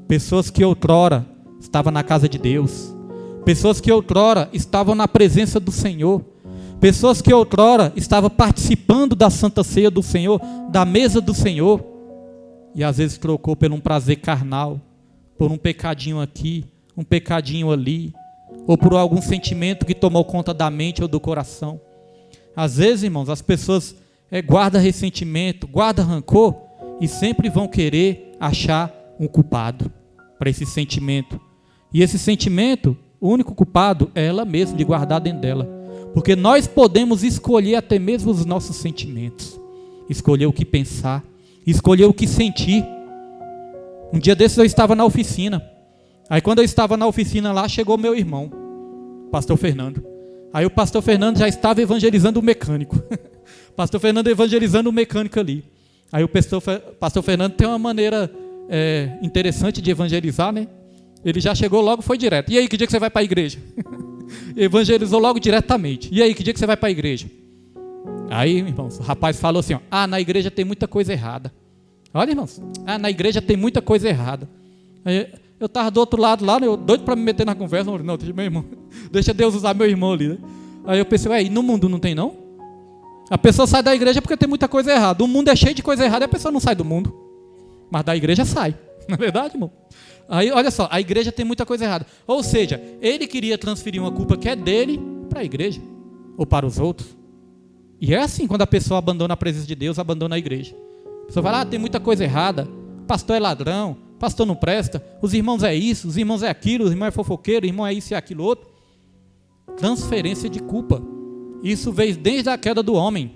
Pessoas que outrora estavam na casa de Deus, pessoas que outrora estavam na presença do Senhor, pessoas que outrora estavam participando da Santa Ceia do Senhor, da mesa do Senhor, e às vezes trocou por um prazer carnal, por um pecadinho aqui, um pecadinho ali, ou por algum sentimento que tomou conta da mente ou do coração. Às vezes, irmãos, as pessoas guardam ressentimento, guardam rancor, e sempre vão querer achar um culpado para esse sentimento. E esse sentimento, o único culpado é ela mesma, de guardar dentro dela. Porque nós podemos escolher até mesmo os nossos sentimentos, escolher o que pensar, escolher o que sentir. Um dia desses eu estava na oficina. Aí quando eu estava na oficina lá, chegou meu irmão, pastor Fernando. Aí o pastor Fernando já estava evangelizando o mecânico. Pastor Fernando evangelizando o mecânico ali. Aí o pastor Fernando tem uma maneira interessante de evangelizar, né? Ele já chegou logo, foi direto. E aí, que dia que você vai para a igreja? Evangelizou logo diretamente. E aí, que dia que você vai para a igreja? Aí, irmãos, o rapaz falou assim, ó, na igreja tem muita coisa errada. Olha, irmãos, na igreja tem muita coisa errada. Aí, eu estava do outro lado lá, eu doido para me meter na conversa. Não, deixa meu irmão, deixa Deus usar meu irmão ali, né? Aí eu pensei, e no mundo não tem não? A pessoa sai da igreja porque tem muita coisa errada. O mundo é cheio de coisa errada e a pessoa não sai do mundo. Mas da igreja sai. Não é verdade, irmão? Aí, olha só, a igreja tem muita coisa errada. Ou seja, ele queria transferir uma culpa que é dele para a igreja. Ou para os outros. E é assim, quando a pessoa abandona a presença de Deus, abandona a igreja. A pessoa fala, tem muita coisa errada. Pastor é ladrão, pastor não presta. Os irmãos é isso, os irmãos é aquilo, os irmãos é fofoqueiro, os irmãos é isso e aquilo outro. Transferência de culpa. Isso veio desde a queda do homem.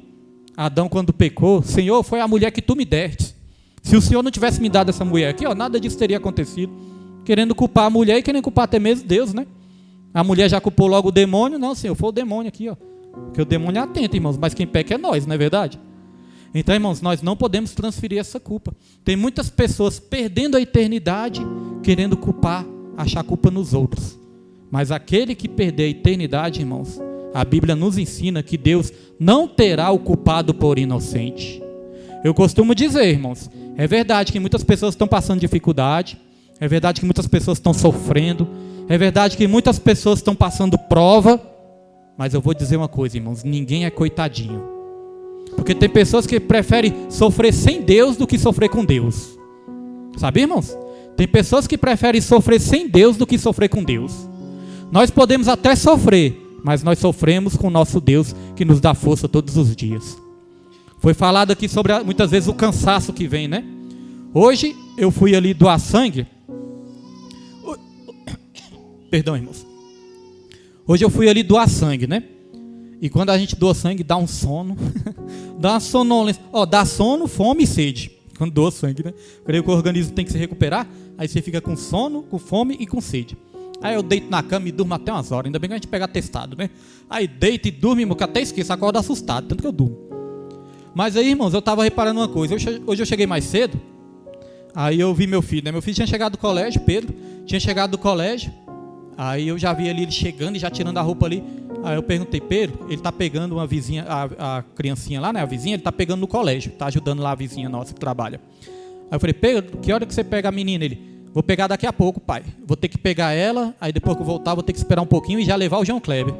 Adão, quando pecou, Senhor, foi a mulher que tu me deste. Se o Senhor não tivesse me dado essa mulher aqui, nada disso teria acontecido. Querendo culpar a mulher e querendo culpar até mesmo Deus, né? A mulher já culpou logo o demônio. Não, Senhor, foi o demônio aqui, Porque o demônio é atento, irmãos, mas quem peca é nós, não é verdade? Então, irmãos, nós não podemos transferir essa culpa. Tem muitas pessoas perdendo a eternidade, querendo culpar, achar culpa nos outros. Mas aquele que perder a eternidade, irmãos, a Bíblia nos ensina que Deus não terá o culpado por inocente. Eu costumo dizer, irmãos, é verdade que muitas pessoas estão passando dificuldade, é verdade que muitas pessoas estão sofrendo, é verdade que muitas pessoas estão passando prova, Mas eu vou dizer uma coisa, irmãos, ninguém é coitadinho. Porque tem pessoas que preferem sofrer sem Deus do que sofrer com Deus. Sabe, irmãos? Tem pessoas que preferem sofrer sem Deus do que sofrer com Deus. Nós podemos até sofrer, mas nós sofremos com o nosso Deus que nos dá força todos os dias. Foi falado aqui sobre muitas vezes o cansaço que vem, né? Hoje eu fui ali doar sangue. Perdão, irmãos. Hoje eu fui ali doar sangue, né? E quando a gente doa sangue, dá um sono. Dá uma sonolência. Dá sono, fome e sede. Quando doa sangue, né? Creio que o organismo tem que se recuperar. Aí você fica com sono, com fome e com sede. Aí eu deito na cama e durmo até umas horas. Ainda bem que a gente pega atestado, né? Aí deito e durmo, irmão, que até esqueço, acordo assustado, tanto que eu durmo. Mas aí, irmãos, eu estava reparando uma coisa. Hoje eu cheguei mais cedo. Aí eu vi meu filho, né? Meu filho tinha chegado do colégio, Pedro. Tinha chegado do colégio. Aí eu já vi ali ele chegando e já tirando a roupa ali. Aí eu perguntei, Pedro, ele tá pegando uma vizinha, a criancinha lá, né? A vizinha, ele tá pegando no colégio. Tá ajudando lá a vizinha nossa que trabalha. Aí eu falei, Pedro, que hora que você pega a menina? Ele, vou pegar daqui a pouco, pai. Vou ter que pegar ela, aí depois que eu voltar, vou ter que esperar um pouquinho e já levar o João Kleber.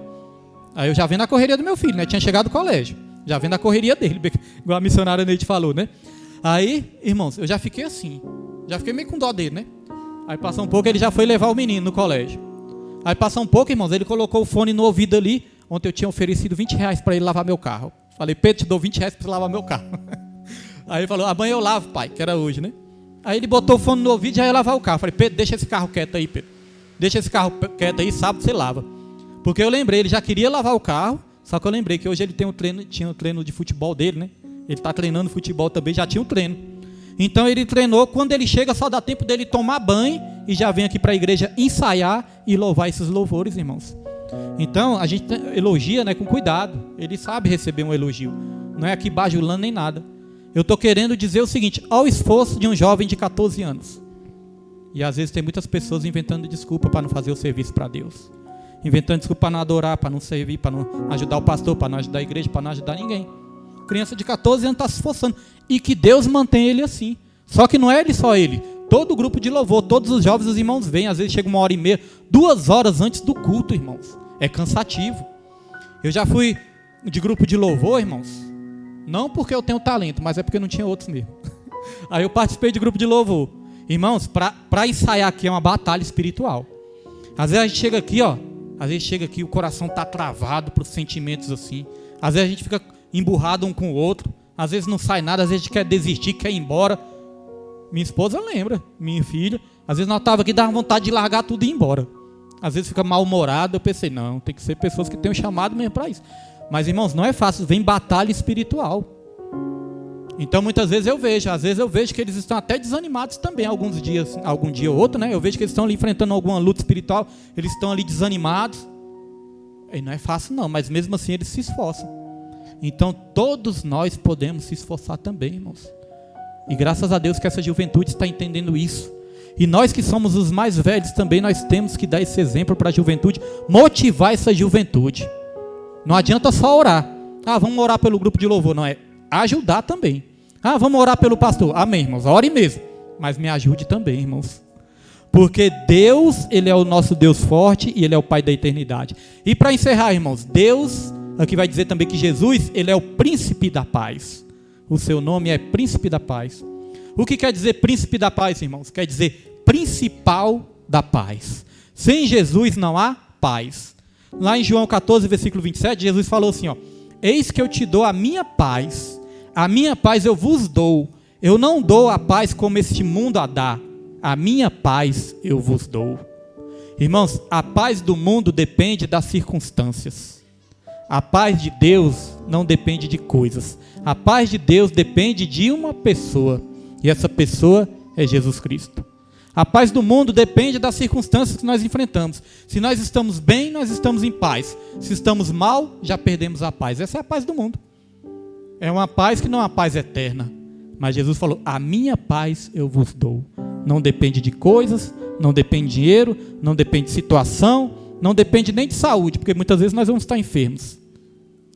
Aí eu já vendo a correria do meu filho, né? Tinha chegado do colégio. Já vendo a correria dele, igual a missionária Neide falou, né? Aí, irmãos, eu já fiquei assim. Já fiquei meio com dó dele, né? Aí passou um pouco, ele já foi levar o menino no colégio. Aí passou um pouco, irmãos, ele colocou o fone no ouvido ali. Ontem eu tinha oferecido R$20 para ele lavar meu carro. Falei, Pedro, te dou R$20 para você lavar meu carro. Aí ele falou, amanhã eu lavo, pai, que era hoje, né? Aí ele botou o fone no ouvido e já ia lavar o carro. Falei, Pedro, deixa esse carro quieto aí, Pedro. Deixa esse carro quieto aí, sábado você lava. Porque eu lembrei, ele já queria lavar o carro, só que eu lembrei que hoje ele tem tinha um treino de futebol dele, né? Ele está treinando futebol também, já tinha um treino. Então ele treinou, quando ele chega só dá tempo dele tomar banho e já vem aqui para a igreja ensaiar e louvar esses louvores, irmãos. Então a gente elogia, né, com cuidado. Ele sabe receber um elogio. Não é aqui bajulando nem nada. Eu estou querendo dizer o seguinte, ao esforço de um jovem de 14 anos. E às vezes tem muitas pessoas inventando desculpa para não fazer o serviço para Deus. Inventando desculpa para não adorar, para não servir, para não ajudar o pastor, para não ajudar a igreja, para não ajudar ninguém. Criança de 14 anos está se esforçando. E que Deus mantém ele assim. Só que não é ele só ele. Todo o grupo de louvor, todos os jovens, os irmãos vêm. Às vezes chega 1h30, 2 horas antes do culto, irmãos. É cansativo. Eu já fui de grupo de louvor, irmãos. Não porque eu tenho talento, mas é porque não tinha outros mesmo. Aí eu participei de grupo de louvor. Irmãos, para ensaiar aqui é uma batalha espiritual. Às vezes a gente chega aqui, às vezes chega aqui, o coração está travado para os sentimentos assim. Às vezes a gente fica emburrado um com o outro. Às vezes não sai nada, às vezes a gente quer desistir, quer ir embora. Minha esposa lembra, minha filha. Às vezes nós estávamos aqui, dava vontade de largar tudo e ir embora. Às vezes fica mal-humorado, eu pensei, não, tem que ser pessoas que tenham chamado mesmo para isso. Mas, irmãos, não é fácil, vem batalha espiritual. Então, muitas vezes eu vejo que eles estão até desanimados também, algum dia ou outro, né? Eu vejo que eles estão ali enfrentando alguma luta espiritual, eles estão ali desanimados. E não é fácil não, mas mesmo assim eles se esforçam. Então, todos nós podemos se esforçar também, irmãos. E graças a Deus que essa juventude está entendendo isso. E nós que somos os mais velhos também, nós temos que dar esse exemplo para a juventude, motivar essa juventude. Não adianta só orar. Vamos orar pelo grupo de louvor. Não, é ajudar também. Vamos orar pelo pastor. Amém, irmãos, ore mesmo. Mas me ajude também, irmãos. Porque Deus, Ele é o nosso Deus forte e Ele é o Pai da eternidade. E para encerrar, irmãos, Deus, aqui vai dizer também que Jesus, Ele é o príncipe da paz. O seu nome é príncipe da paz. O que quer dizer príncipe da paz, irmãos? Quer dizer principal da paz. Sem Jesus não há paz. Lá em João 14, versículo 27, Jesus falou assim, eis que eu te dou a minha paz eu vos dou. Eu não dou a paz como este mundo a dá. A minha paz eu vos dou. Irmãos, a paz do mundo depende das circunstâncias. A paz de Deus não depende de coisas. A paz de Deus depende de uma pessoa. E essa pessoa é Jesus Cristo. A paz do mundo depende das circunstâncias que nós enfrentamos. Se nós estamos bem, nós estamos em paz. Se estamos mal, já perdemos a paz. Essa é a paz do mundo. É uma paz que não é uma paz eterna. Mas Jesus falou, a minha paz eu vos dou. Não depende de coisas, não depende de dinheiro, não depende de situação, não depende nem de saúde, porque muitas vezes nós vamos estar enfermos.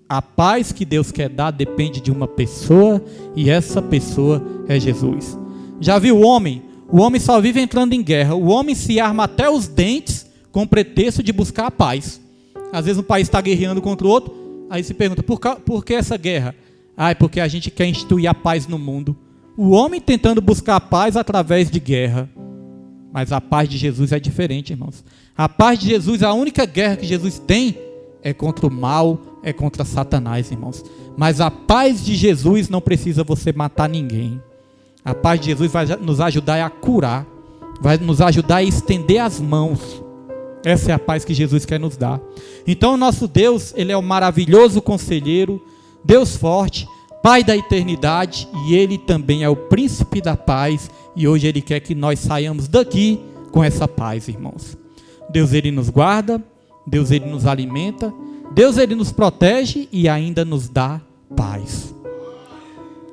A paz que Deus quer dar depende de uma pessoa, e essa pessoa é Jesus. Já viu o homem? O homem só vive entrando em guerra. O homem se arma até os dentes com o pretexto de buscar a paz. Às vezes um país está guerreando contra o outro, aí se pergunta, por que essa guerra? É porque a gente quer instituir a paz no mundo. O homem tentando buscar a paz através de guerra. Mas a paz de Jesus é diferente, irmãos. A paz de Jesus, a única guerra que Jesus tem é contra o mal, é contra Satanás, irmãos. Mas a paz de Jesus não precisa você matar ninguém. A paz de Jesus vai nos ajudar a curar, vai nos ajudar a estender as mãos. Essa é a paz que Jesus quer nos dar. Então o nosso Deus, Ele é o maravilhoso conselheiro, Deus forte, Pai da eternidade, e Ele também é o príncipe da paz, e hoje Ele quer que nós saiamos daqui com essa paz, irmãos. Deus, Ele nos guarda, Deus, Ele nos alimenta, Deus, Ele nos protege e ainda nos dá paz.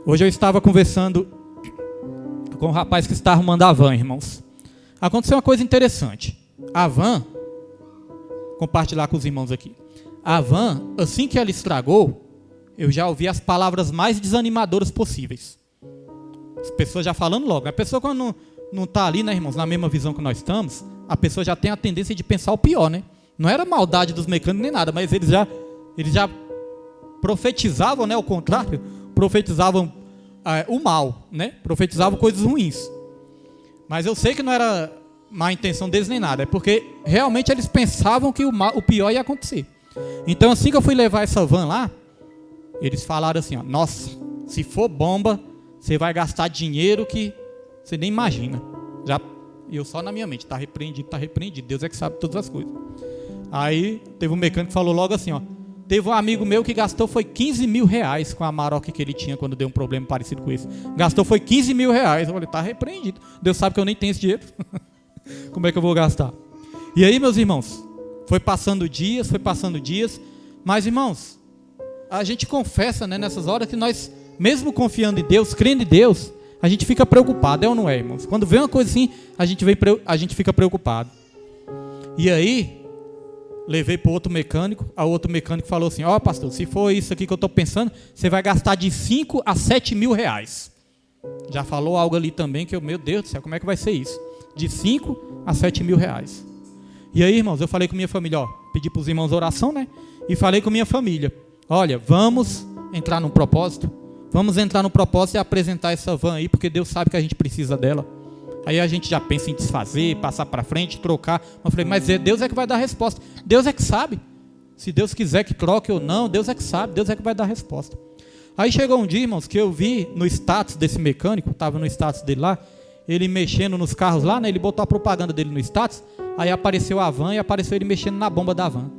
Hoje eu estava conversando com um rapaz que está arrumando a van, irmãos. Aconteceu uma coisa interessante. A van, compartilhar com os irmãos aqui. A van, assim que ela estragou, eu já ouvi as palavras mais desanimadoras possíveis. As pessoas já falando logo. A pessoa quando não está ali, né, irmãos, na mesma visão que nós estamos, a pessoa já tem a tendência de pensar o pior, né? Não era maldade dos mecânicos nem nada, mas eles já profetizavam, né, o contrário, profetizavam o mal, né? Profetizavam coisas ruins. Mas eu sei que não era má intenção deles nem nada, é porque realmente eles pensavam que o pior ia acontecer. Então assim que eu fui levar essa van lá, eles falaram assim, ó, nossa, se for bomba, você vai gastar dinheiro que você nem imagina. Eu só na minha mente, tá repreendido, Deus é que sabe todas as coisas. Aí teve um mecânico que falou logo assim, ó, teve um amigo meu que gastou foi 15 mil reais com a Amarok que ele tinha quando deu um problema parecido com esse. Gastou foi 15 mil reais. Eu falei, tá repreendido. Deus sabe que eu nem tenho esse dinheiro. Como é que eu vou gastar? E aí, meus irmãos, foi passando dias, mas, irmãos, a gente confessa, né, nessas horas que nós, mesmo confiando em Deus, crendo em Deus, a gente fica preocupado, é ou não é, irmãos? Quando vem uma coisa assim, a gente fica preocupado. E aí, levei para o outro mecânico, o outro mecânico falou assim, ó, pastor, se for isso aqui que eu estou pensando, você vai gastar de 5 a 7 mil reais. Já falou algo ali também que meu Deus do céu, como é que vai ser isso? De 5 a 7 mil reais. E aí, irmãos, eu falei com minha família, ó, pedi para os irmãos oração, né? E falei com minha família, olha, vamos entrar num propósito, e apresentar essa van aí, porque Deus sabe que a gente precisa dela. Aí a gente já pensa em desfazer, passar para frente, trocar. Eu falei, mas Deus é que vai dar a resposta. Deus é que sabe. Se Deus quiser que troque ou não, Deus é que sabe, Deus é que vai dar a resposta. Aí chegou um dia, irmãos, que eu vi no status desse mecânico, estava no status dele lá, ele mexendo nos carros lá, né? Ele botou a propaganda dele no status, aí apareceu a van e apareceu ele mexendo na bomba da van.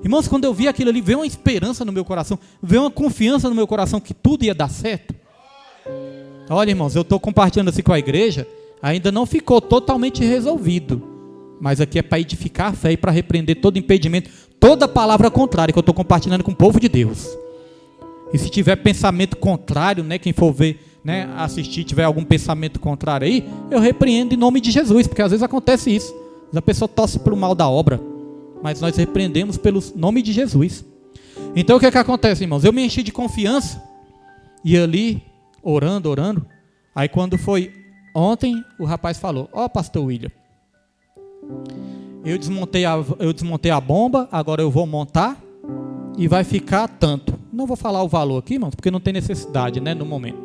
Irmãos, quando eu vi aquilo ali, veio uma esperança no meu coração, veio uma confiança no meu coração que tudo ia dar certo. Olha, irmãos, eu estou compartilhando assim com a igreja, ainda não ficou totalmente resolvido, mas aqui é para edificar a fé e para repreender todo impedimento, toda palavra contrária que eu estou compartilhando com o povo de Deus. E se tiver pensamento contrário, né, quem for ver, né, assistir, tiver algum pensamento contrário aí, eu repreendo em nome de Jesus, porque às vezes acontece isso, a pessoa torce pelo mal da obra, mas nós repreendemos pelo nome de Jesus. Então o que é que acontece, irmãos? Eu me enchi de confiança, e ali, orando, aí quando foi ontem, o rapaz falou, ó, pastor William, eu desmontei a bomba, agora eu vou montar, e vai ficar tanto. Não vou falar o valor aqui, irmãos, porque não tem necessidade, né, no momento.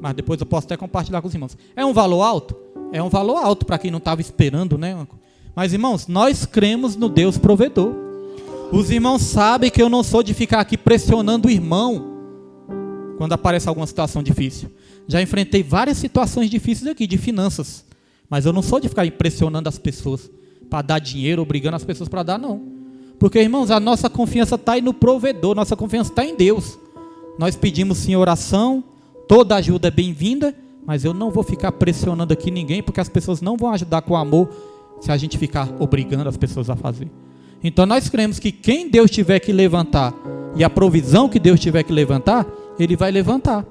Mas depois eu posso até compartilhar com os irmãos. É um valor alto? É um valor alto para quem não estava esperando, né? Mas, irmãos, nós cremos no Deus provedor. Os irmãos sabem que eu não sou de ficar aqui pressionando o irmão quando aparece alguma situação difícil. Já enfrentei várias situações difíceis aqui, de finanças. Mas eu não sou de ficar impressionando as pessoas para dar dinheiro, obrigando as pessoas para dar, não. Porque, irmãos, a nossa confiança está aí no provedor, nossa confiança está em Deus. Nós pedimos sim oração, toda ajuda é bem-vinda, mas eu não vou ficar pressionando aqui ninguém, porque as pessoas não vão ajudar com amor se a gente ficar obrigando as pessoas a fazer. Então nós cremos que quem Deus tiver que levantar, e a provisão que Deus tiver que levantar, Ele vai levantar.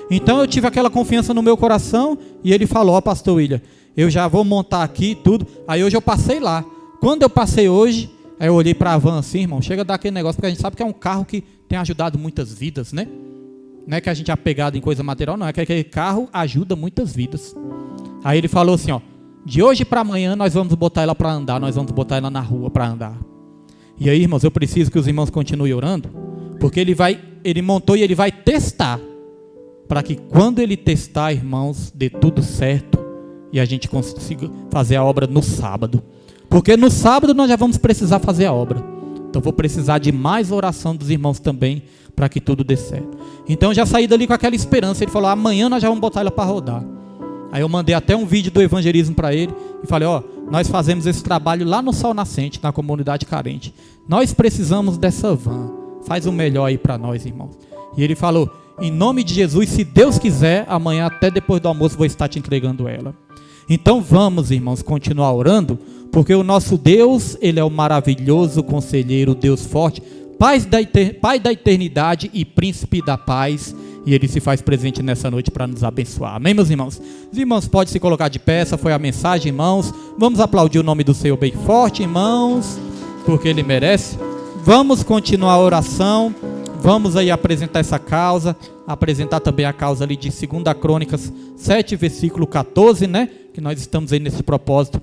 Então eu tive aquela confiança no meu coração, e ele falou, ó, pastor William, eu já vou montar aqui tudo. Aí hoje eu passei lá. Quando eu passei hoje, aí eu olhei para a van assim, irmão, chega a dar aquele negócio, porque a gente sabe que é um carro que tem ajudado muitas vidas, né? Não é que a gente é apegado em coisa material, não, é que aquele carro ajuda muitas vidas. Aí ele falou assim, ó, de hoje para amanhã nós vamos botar ela para andar, nós vamos botar ela na rua para andar. E aí, irmãos, eu preciso que os irmãos continuem orando, porque ele montou e ele vai testar, para que quando ele testar, irmãos, dê tudo certo e a gente consiga fazer a obra no sábado. Porque no sábado nós já vamos precisar fazer a obra. Então vou precisar de mais oração dos irmãos também, para que tudo dê certo. Então eu já saí dali com aquela esperança. Ele falou, amanhã nós já vamos botar ela para rodar. Aí eu mandei até um vídeo do evangelismo para ele e falei, nós fazemos esse trabalho lá no Sol Nascente, na comunidade carente. Nós precisamos dessa van. Faz o melhor aí para nós, irmãos. E ele falou, em nome de Jesus, se Deus quiser, amanhã até depois do almoço vou estar te entregando ela. Então vamos, irmãos, continuar orando, porque o nosso Deus, Ele é o maravilhoso conselheiro, Deus forte, Pai da eternidade e príncipe da paz, e Ele se faz presente nessa noite para nos abençoar. Amém, meus irmãos? Os irmãos podem se colocar de pé, essa foi a mensagem, irmãos. Vamos aplaudir o nome do Senhor bem forte, irmãos, porque Ele merece. Vamos continuar a oração. Vamos aí apresentar essa causa, apresentar também a causa ali de 2 Crônicas 7, versículo 14, né? Que nós estamos aí nesse propósito